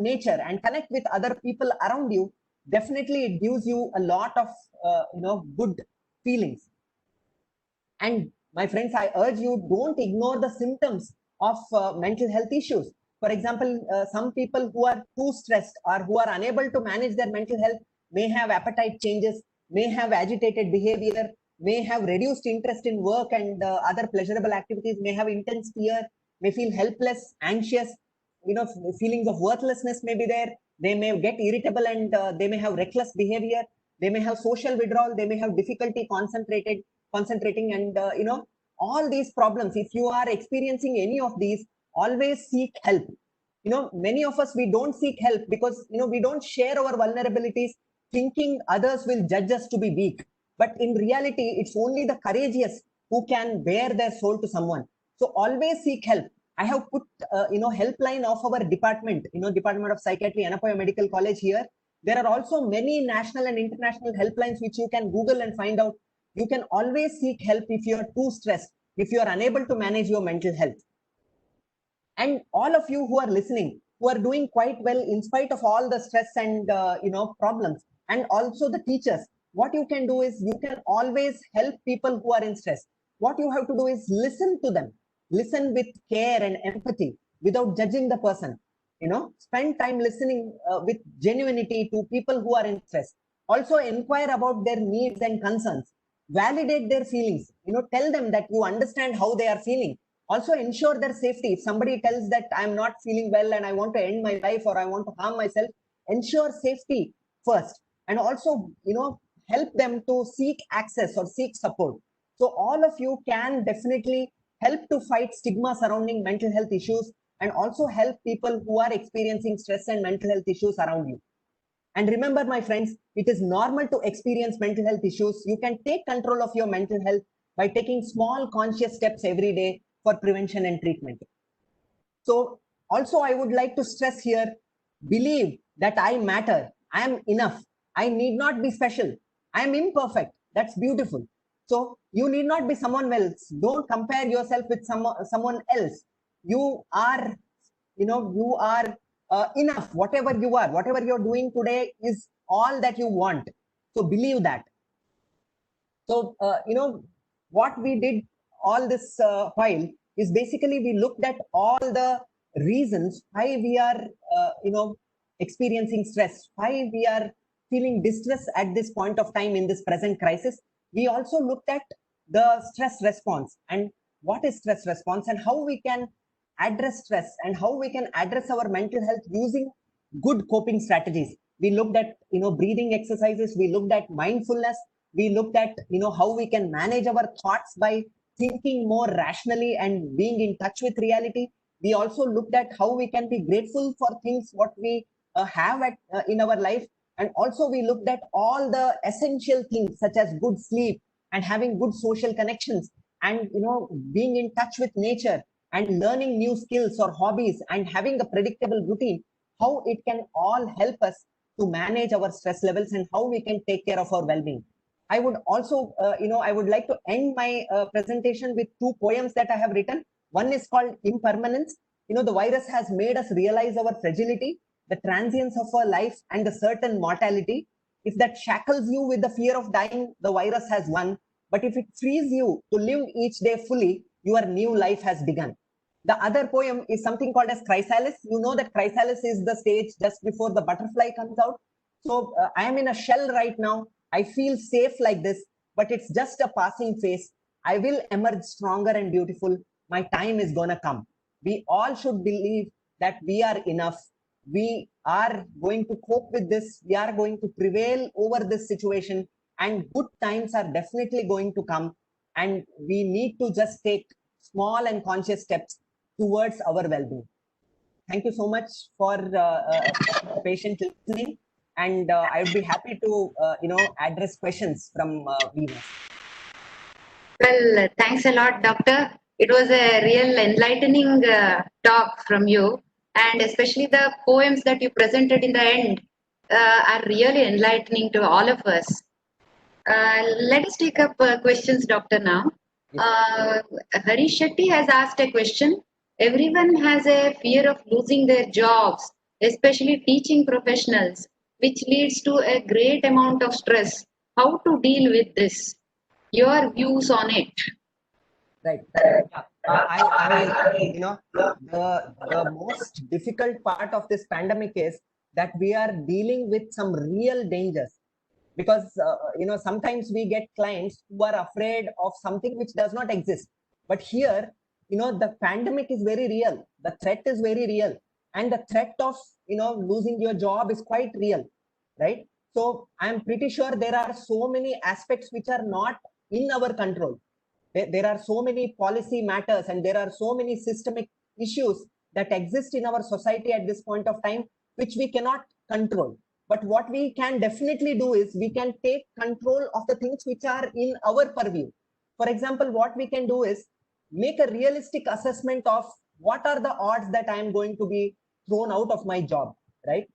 nature, and connect with other people around you, definitely it gives you a lot of, good feelings. And my friends, I urge you, don't ignore the symptoms of mental health issues. For example, some people who are too stressed or who are unable to manage their mental health may have appetite changes, may have agitated behavior, may have reduced interest in work and other pleasurable activities, may have intense fear, may feel helpless, anxious, feelings of worthlessness may be there. They may get irritable, and they may have reckless behavior. They may have social withdrawal. They may have difficulty concentrating, and all these problems. If you are experiencing any of these, always seek help. Many of us, we don't seek help because we don't share our vulnerabilities, thinking others will judge us to be weak. But in reality, it's only the courageous who can bare their soul to someone. So always seek help. I have put helpline of our department, Department of Psychiatry, Yenapoya Medical College here. There are also many national and international helplines which you can Google and find out. You can always seek help if you are too stressed, if you are unable to manage your mental health. And all of you who are listening, who are doing quite well in spite of all the stress and problems, and also the teachers, what you can do is you can always help people who are in stress. What you have to do is listen to them, listen with care and empathy without judging the person. Spend time listening with genuinity to people who are in stress. Also inquire about their needs and concerns, validate their feelings, tell them that you understand how they are feeling. Also ensure their safety. If somebody tells that I'm not feeling well and I want to end my life or I want to harm myself, ensure safety first. And also help them to seek access or seek support. So all of you can definitely help to fight stigma surrounding mental health issues, and also help people who are experiencing stress and mental health issues around you. And remember, my friends, it is normal to experience mental health issues. You can take control of your mental health by taking small conscious steps every day for prevention and treatment. So also I would like to stress here, believe that I matter. I am enough. I need not be special. I am imperfect. That's beautiful. So you need not be someone else. Don't compare yourself with someone else. You are, you are enough. Whatever you are, whatever you're doing today is all that you want. So believe that. So, what we did all this while is basically we looked at all the reasons why we are, experiencing stress, why we are feeling distress at this point of time in this present crisis, we also looked at the stress response and what is stress response and how we can address stress and how we can address our mental health using good coping strategies. We looked at, breathing exercises. We looked at mindfulness. We looked at, how we can manage our thoughts by thinking more rationally and being in touch with reality. We also looked at how we can be grateful for things what we have in our life. And also we looked at all the essential things such as good sleep and having good social connections and, being in touch with nature and learning new skills or hobbies and having a predictable routine, how it can all help us to manage our stress levels and how we can take care of our well-being. I would also, I would like to end my presentation with two poems that I have written. One is called Impermanence. The virus has made us realize our fragility, the transience of our life, and the certain mortality. If that shackles you with the fear of dying, the virus has won. But if it frees you to live each day fully, your new life has begun. The other poem is something called as Chrysalis. You know that Chrysalis is the stage just before the butterfly comes out. So I am in a shell right now. I feel safe like this, but it's just a passing phase. I will emerge stronger and beautiful. My time is gonna come. We all should believe that we are enough. We are going to cope with this. We are going to prevail over this situation, and good times are definitely going to come. And we need to just take small and conscious steps towards our well-being. Thank you so much for patient listening, and I would be happy to address questions from viewers. Well, thanks a lot, Doctor. It was a real enlightening talk from you, and especially the poems that you presented in the end are really enlightening to all of us. Let us take up questions, Doctor, now. Harish Shetty has asked a question. Everyone has a fear of losing their jobs, especially teaching professionals, which leads to a great amount of stress. How to deal with this? Your views on it? Right. Yeah. The most difficult part of this pandemic is that we are dealing with some real dangers, because sometimes we get clients who are afraid of something which does not exist. But here, the pandemic is very real. The threat is very real, and the threat of losing your job is quite real, right? So I'm pretty sure there are so many aspects which are not in our control. There are so many policy matters and there are so many systemic issues that exist in our society at this point of time which we cannot control. But what we can definitely do is we can take control of the things which are in our purview. For example, what we can do is make a realistic assessment of what are the odds that I am going to be thrown out of my job, right?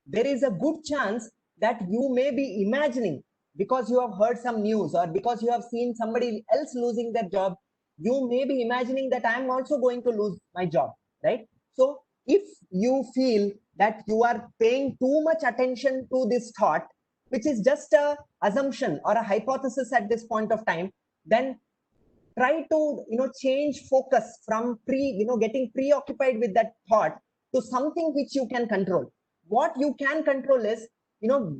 There is a good chance that you may be imagining, because you have heard some news or because you have seen somebody else losing their job, you may be imagining that I am also going to lose my job, right? So if you feel that you are paying too much attention to this thought, which is just a assumption or a hypothesis at this point of time, then try to change focus from getting preoccupied with that thought to something which you can control. What you can control is,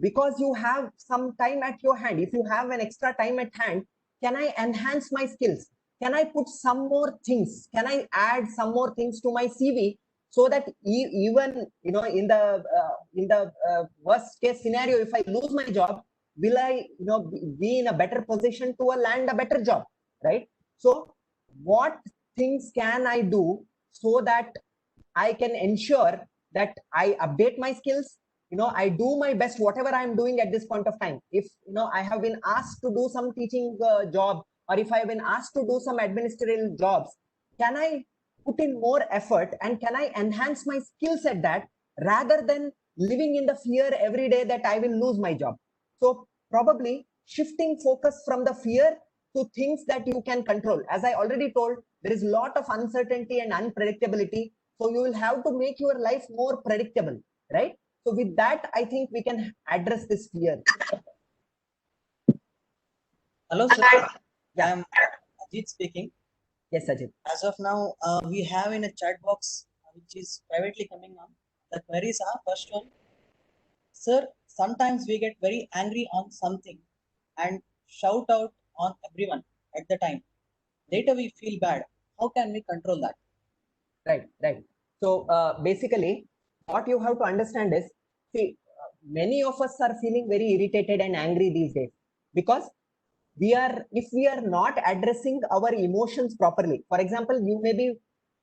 because you have some time at your hand, if you have an extra time at hand, can I enhance my skills? Can I put some more things? Can I add some more things to my CV, so that even in the worst case scenario, if I lose my job, will I be in a better position to land a better job, right? So what things can I do so that I can ensure that I update my skills? I do my best, whatever I'm doing at this point of time. If I have been asked to do some teaching job, or if I have been asked to do some administrative jobs, can I put in more effort and can I enhance my skills at that, rather than living in the fear every day that I will lose my job? So probably shifting focus from the fear to things that you can control. As I already told, there is a lot of uncertainty and unpredictability. So you will have to make your life more predictable, right? So with that, I think we can address this fear. Hello, sir. Yeah. I am Ajit speaking. Yes, Ajit. As of now, we have in a chat box which is privately coming on. The queries are: first one, Sir, sometimes we get very angry on something and shout out on everyone at the time. Later we feel bad. How can we control that? Right. So basically, what you have to understand is, see, many of us are feeling very irritated and angry these days because if we are not addressing our emotions properly. For example, you may be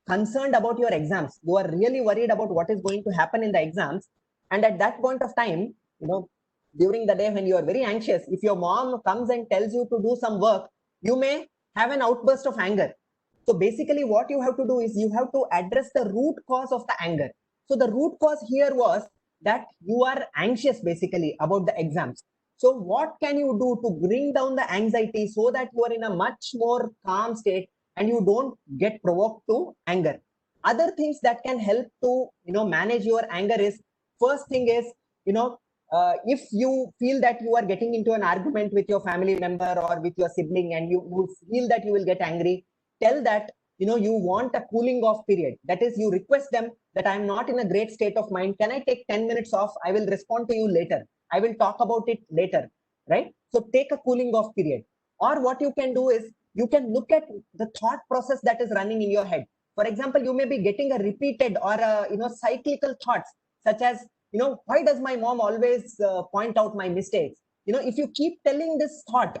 concerned about your exams. You are really worried about what is going to happen in the exams, and at that point of time, during the day when you are very anxious, if your mom comes and tells you to do some work, you may have an outburst of anger. So basically, what you have to do is you have to address the root cause of the anger. So the root cause here was that you are anxious basically about the exams. So what can you do to bring down the anxiety so that you are in a much more calm state and you don't get provoked to anger? Other things that can help to manage your anger is, first thing is, if you feel that you are getting into an argument with your family member or with your sibling and you feel that you will get angry, tell that you want a cooling off period. That is, you request them that I am not in a great state of mind, can I take 10 minutes off? I will respond to you later, I will talk about it later, right? So take a cooling off period. Or what you can do is you can look at the thought process that is running in your head. For example, you may be getting a repeated or a cyclical thoughts, such as why does my mom always point out my mistakes? If you keep telling this thought,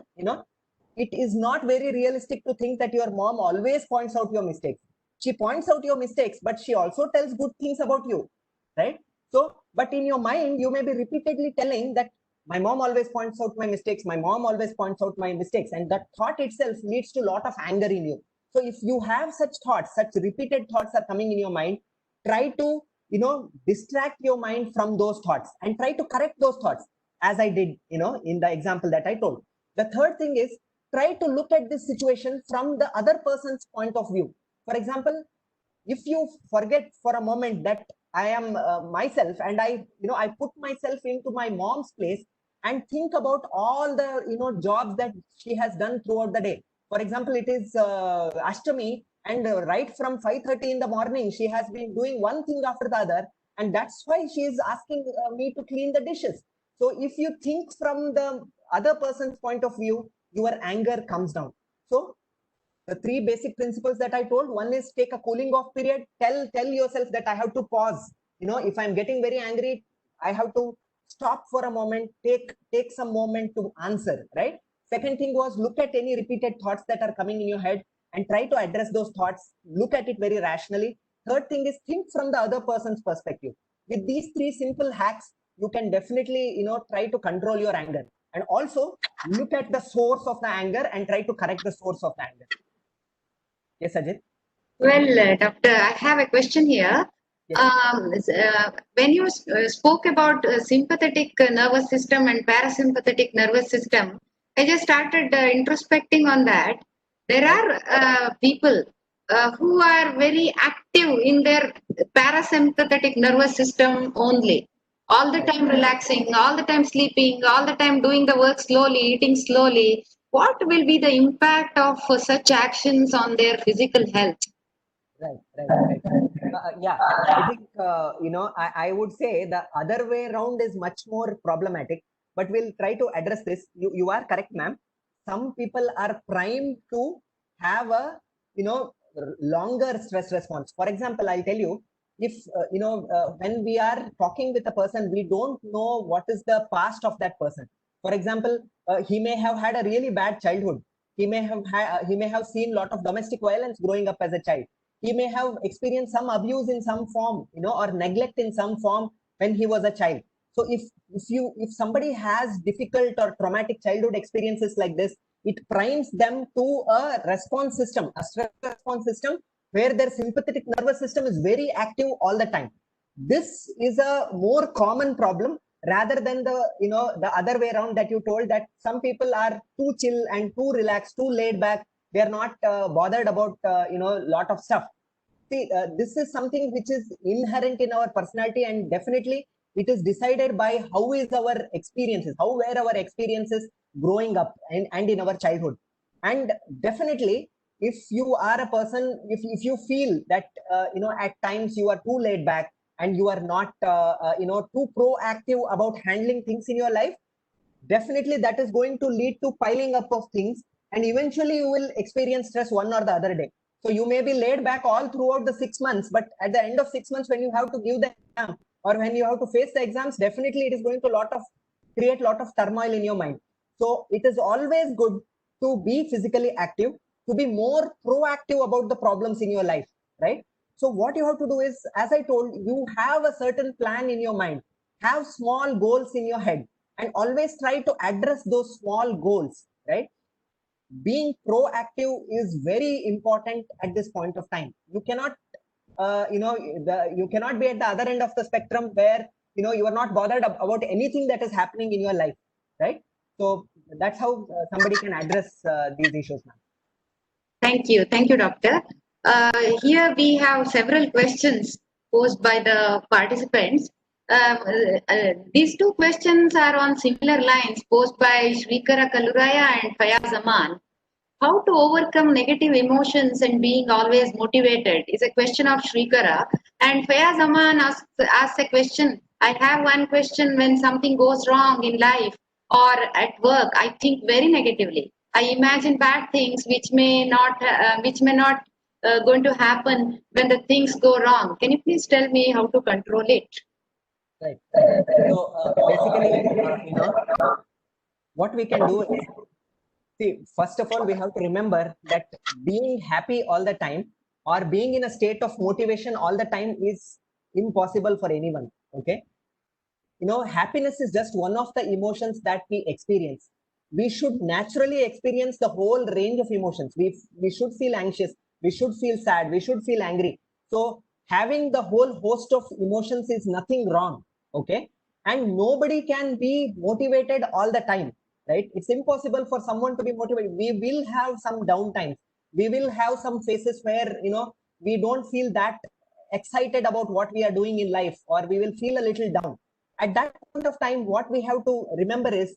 it is not very realistic to think that your mom always points out your mistakes. She points out your mistakes, but she also tells good things about you, right? So, but in your mind, you may be repeatedly telling that my mom always points out my mistakes, my mom always points out my mistakes, and that thought itself leads to a lot of anger in you. So if you have such thoughts, such repeated thoughts are coming in your mind, try to distract your mind from those thoughts and try to correct those thoughts, as I did in the example that I told. The third thing is, try to look at this situation from the other person's point of view. For example, if you forget for a moment that I am myself, and I put myself into my mom's place and think about all the jobs that she has done throughout the day. For example, it is Ashtami, and right from 5:30 in the morning she has been doing one thing after the other, and that's why she is asking me to clean the dishes. So if you think from the other person's point of view, your anger comes down. So the three basic principles that I told, one is take a cooling off period. Tell yourself that I have to pause. If I'm getting very angry, I have to stop for a moment, take some moment to answer, right? Second thing was, look at any repeated thoughts that are coming in your head and try to address those thoughts. Look at it very rationally. Third thing is, think from the other person's perspective. With these three simple hacks, you can definitely try to control your anger, and also look at the source of the anger and try to correct the source of the anger. Yes, Ajit. Well, Doctor, I have a question here. Yes. When you spoke about sympathetic nervous system and parasympathetic nervous system, I just started introspecting on that. There are people who are very active in their parasympathetic nervous system only. All the time relaxing, all the time sleeping, all the time doing the work slowly, eating slowly. What will be the impact of such actions on their physical health? Right. Yeah, I think, I would say the other way around is much more problematic, but we'll try to address this. You are correct, ma'am. Some people are primed to have a, longer stress response. For example, I'll tell you, if, when we are talking with a person, we don't know what is the past of that person. For example, he may have had a really bad childhood. He may have seen a lot of domestic violence growing up as a child. He may have experienced some abuse in some form, or neglect in some form when he was a child. So if somebody has difficult or traumatic childhood experiences like this, it primes them to a response system, a stress response system, where their sympathetic nervous system is very active all the time. This is a more common problem rather than the other way around that you told, that some people are too chill and too relaxed, too laid back. They are not bothered about lot of stuff. See, this is something which is inherent in our personality, and definitely it is decided by how is our experiences, how were our experiences growing up and in our childhood. And definitely, if you are a person, if you feel that at times you are too laid back, and you are not too proactive about handling things in your life, definitely that is going to lead to piling up of things, and eventually you will experience stress one or the other day. So you may be laid back all throughout the 6 months, but at the end of 6 months, when you have to give the exam or when you have to face the exams, definitely it is going to create lot of turmoil in your mind. So it is always good to be physically active, to be more proactive about the problems in your life, right? So what you have to do is, as I told you, have a certain plan in your mind, have small goals in your head, and always try to address those small goals, right? Being proactive is very important at this point of time. You cannot you cannot be at the other end of the spectrum where you are not bothered about anything that is happening in your life, right? So that's how somebody can address these issues now. Thank you, Doctor. Here we have several questions posed by the participants. These two questions are on similar lines posed by Shrikara Kaluraya and Fayaz Aman. How to overcome negative emotions and being always motivated is a question of Shrikara. And Fayaz Aman asks a question. I have one question. When something goes wrong in life or at work, I think very negatively. I imagine bad things which may not going to happen when the things go wrong. Can you please tell me how to control it? Right. So basically, what we can do is, see, first of all, we have to remember that being happy all the time or being in a state of motivation all the time is impossible for anyone. Okay. Happiness is just one of the emotions that we experience. We should naturally experience the whole range of emotions. We should feel anxious, we should feel sad, we should feel angry. So having the whole host of emotions is nothing wrong. Okay. And nobody can be motivated all the time, right? It's impossible for someone to be motivated. We will have some downtimes, we will have some phases where we don't feel that excited about what we are doing in life, or we will feel a little down. At that point of time, what we have to remember is,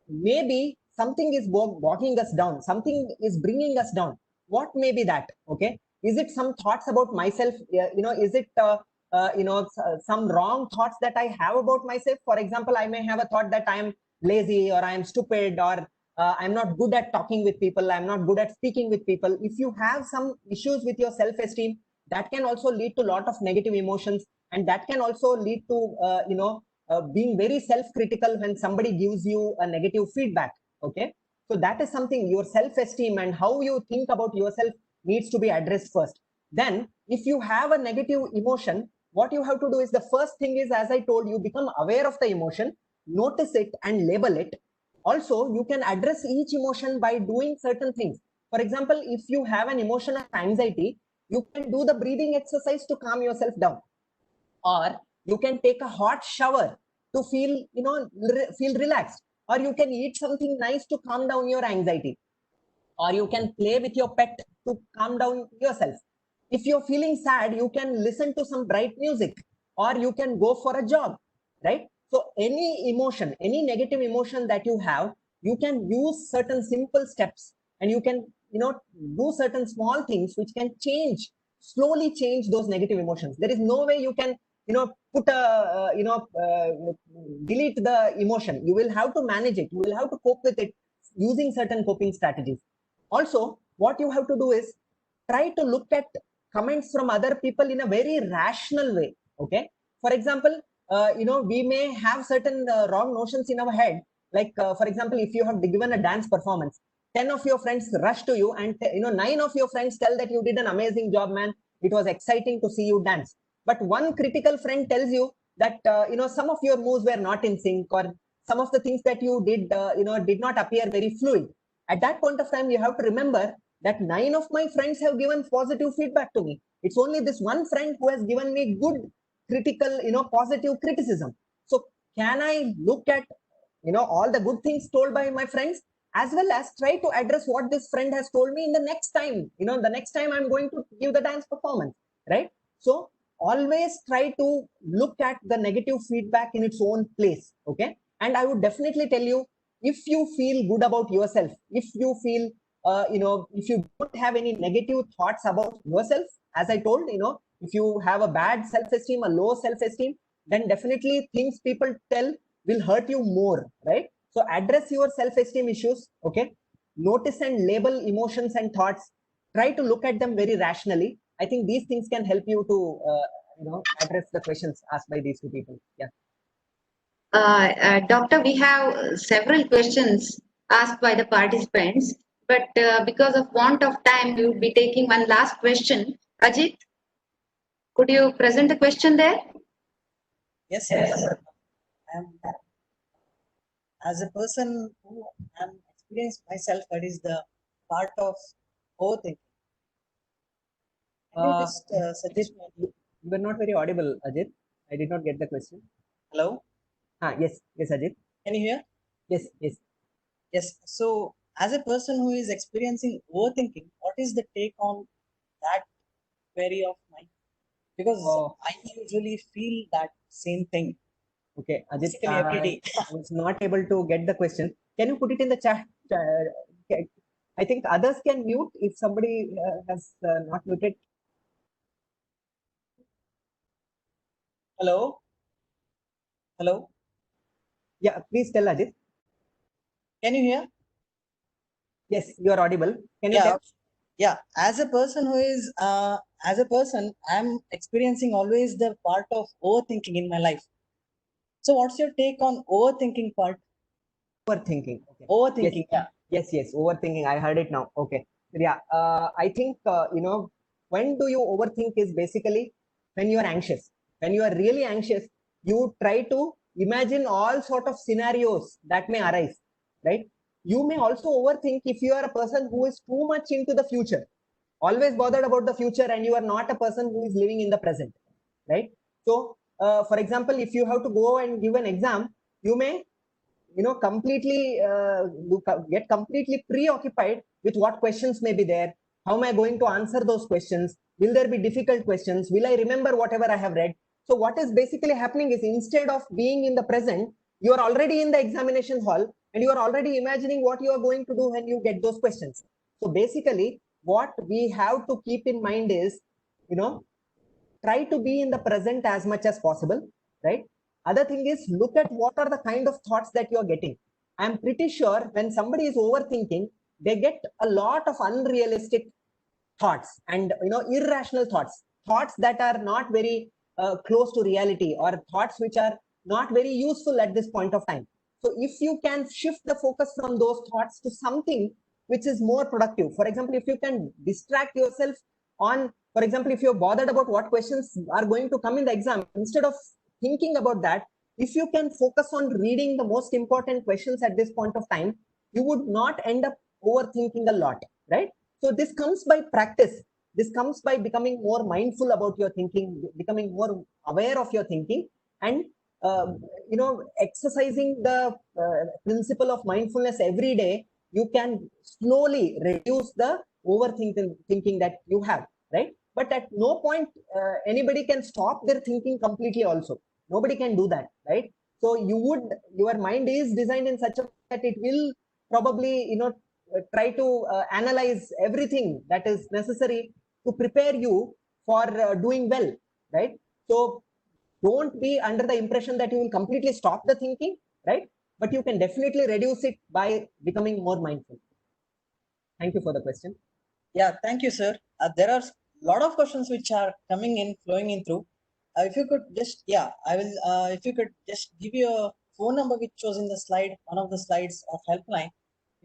maybe something is walking us down, something is bringing us down. What may be that? Okay. Is it some thoughts about myself? Is it some wrong thoughts that I have about myself? For example, I may have a thought that I am lazy, or I am stupid, or I'm not good at talking with people, I'm not good at speaking with people. If you have some issues with your self-esteem, that can also lead to a lot of negative emotions, and that can also lead to being very self-critical when somebody gives you a negative feedback. Okay. So that is something, your self-esteem and how you think about yourself needs to be addressed first. Then if you have a negative emotion, what you have to do is, the first thing is, as I told you, become aware of the emotion, notice it and label it. Also, you can address each emotion by doing certain things. For example, if you have an emotion of anxiety, you can do the breathing exercise to calm yourself down, or you can take a hot shower to feel relaxed, or you can eat something nice to calm down your anxiety, or you can play with your pet to calm down yourself. If you're feeling sad, you can listen to some bright music, or you can go for a jog, right? So any emotion, any negative emotion that you have, you can use certain simple steps, and you can do certain small things which can slowly change those negative emotions. There is no way you can put a delete the emotion. You will have to manage it, you will have to cope with it using certain coping strategies. Also, what you have to do is, try to look at comments from other people in a very rational way. Okay. For example, we may have certain wrong notions in our head. Like, for example, if you have given a dance performance, 10 of your friends rush to you, and 9 of your friends tell that you did an amazing job, man, it was exciting to see you dance. But one critical friend tells you that some of your moves were not in sync, or some of the things that you did did not appear very fluid. At that point of time, you have to remember that 9 of my friends have given positive feedback to me. It's only this one friend who has given me good critical, positive criticism. So can I look at all the good things told by my friends, as well as try to address what this friend has told me in the next time, the next time I'm going to give the dance performance, right? So always try to look at the negative feedback in its own place. Okay. And I would definitely tell you, if you feel good about yourself, if you feel if you don't have any negative thoughts about yourself, as I told, If you have a bad self-esteem, a low self-esteem, then definitely things people tell will hurt you more, right? So address your self-esteem issues, okay? Notice and label emotions and thoughts. Try to look at them very rationally. I think these things can help you to address the questions asked by these two people. Yeah. Doctor, we have several questions asked by the participants, but because of want of time, we will be taking one last question. Ajit, could you present the question there? Yes, yes. As a person who am experienced myself, that is the part of overthinking. Can you just suggest me? You were not very audible, Ajit. I did not get the question. Hello? Yes, Ajit. Can you hear? Yes, yes. Yes. So, as a person who is experiencing overthinking, what is the take on that query of mine? Because I usually feel that same thing. Okay, Ajit, Basically, every day. I was not able to get the question. Can you put it in the chat? I think others can mute if somebody has not muted. Hello? Hello? Yeah, please tell Ajit. Can you hear? Yes, you are audible. Can you Yeah. tell? Yeah. As a person who is, as a person, I'm experiencing always the part of overthinking in my life. So, what's your take on overthinking part? Overthinking. Okay. Overthinking, Yes. Yes, overthinking. I heard it now. Okay. Yeah. I think, when do you overthink is basically when you are anxious. When you are really anxious, you try to imagine all sort of scenarios that may arise, right? You may also overthink if you are a person who is too much into the future, always bothered about the future, and you are not a person who is living in the present, right? So, for example, if you have to go and give an exam, you may completely get completely preoccupied with what questions may be there. How am I going to answer those questions? Will there be difficult questions? Will I remember whatever I have read? So what is basically happening is, instead of being in the present, you are already in the examination hall and you are already imagining what you are going to do when you get those questions. So basically what we have to keep in mind is, try to be in the present as much as possible, right? Other thing is, look at what are the kind of thoughts that you are getting. I'm pretty sure when somebody is overthinking, they get a lot of unrealistic thoughts and irrational thoughts that are not very close to reality, or thoughts which are not very useful at this point of time. So if you can shift the focus from those thoughts to something which is more productive, for example, if you can distract yourself on, for example, if you're bothered about what questions are going to come in the exam, instead of thinking about that, if you can focus on reading the most important questions at this point of time, you would not end up overthinking a lot, right? So this comes by practice. This comes by becoming more mindful about your thinking, becoming more aware of your thinking, and exercising the principle of mindfulness every day. You can slowly reduce the overthinking thinking that you have, right? But at no point anybody can stop their thinking completely. Also, nobody can do that, right? So your mind is designed in such a way that it will probably try to analyze everything that is necessary to prepare you for doing well, right? So don't be under the impression that you will completely stop the thinking, right? But you can definitely reduce it by becoming more mindful. Thank you for the question. Yeah, thank you, sir. There are a lot of questions which are coming in, flowing in through. If you could just, I will, if you could just give your phone number which shows in the slide, one of the slides of helpline,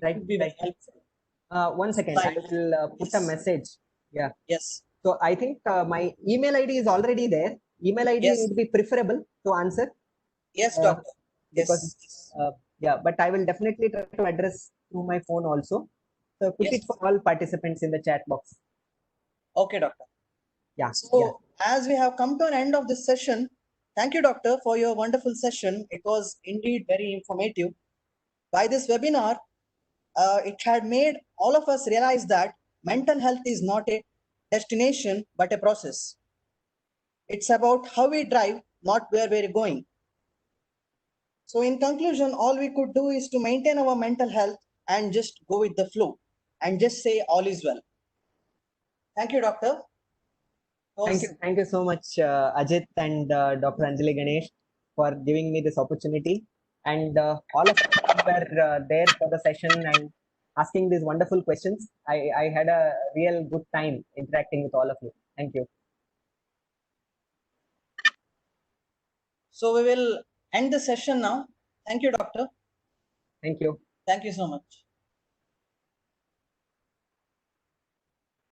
it would be very helpful. 1 second, I will put a message. Yeah. Yes. So I think my email ID is already there. Email ID would be preferable to answer. Yes, doctor. Because, but I will definitely try to address through my phone also. So put it for all participants in the chat box. Okay, doctor. Yeah. So as we have come to an end of this session, thank you, doctor, for your wonderful session. It was indeed very informative. By this webinar, it had made all of us realize that mental health is not a destination, but a process. It's about how we drive, not where we're going. So in conclusion, all we could do is to maintain our mental health and just go with the flow and just say all is well. Thank you, doctor. Thank you so much, Ajit and Dr. Anjali Ganesh, for giving me this opportunity. And all of you who were there for the session and asking these wonderful questions. I had a real good time interacting with all of you. Thank you. So we will end the session now. Thank you, doctor. Thank you. Thank you so much.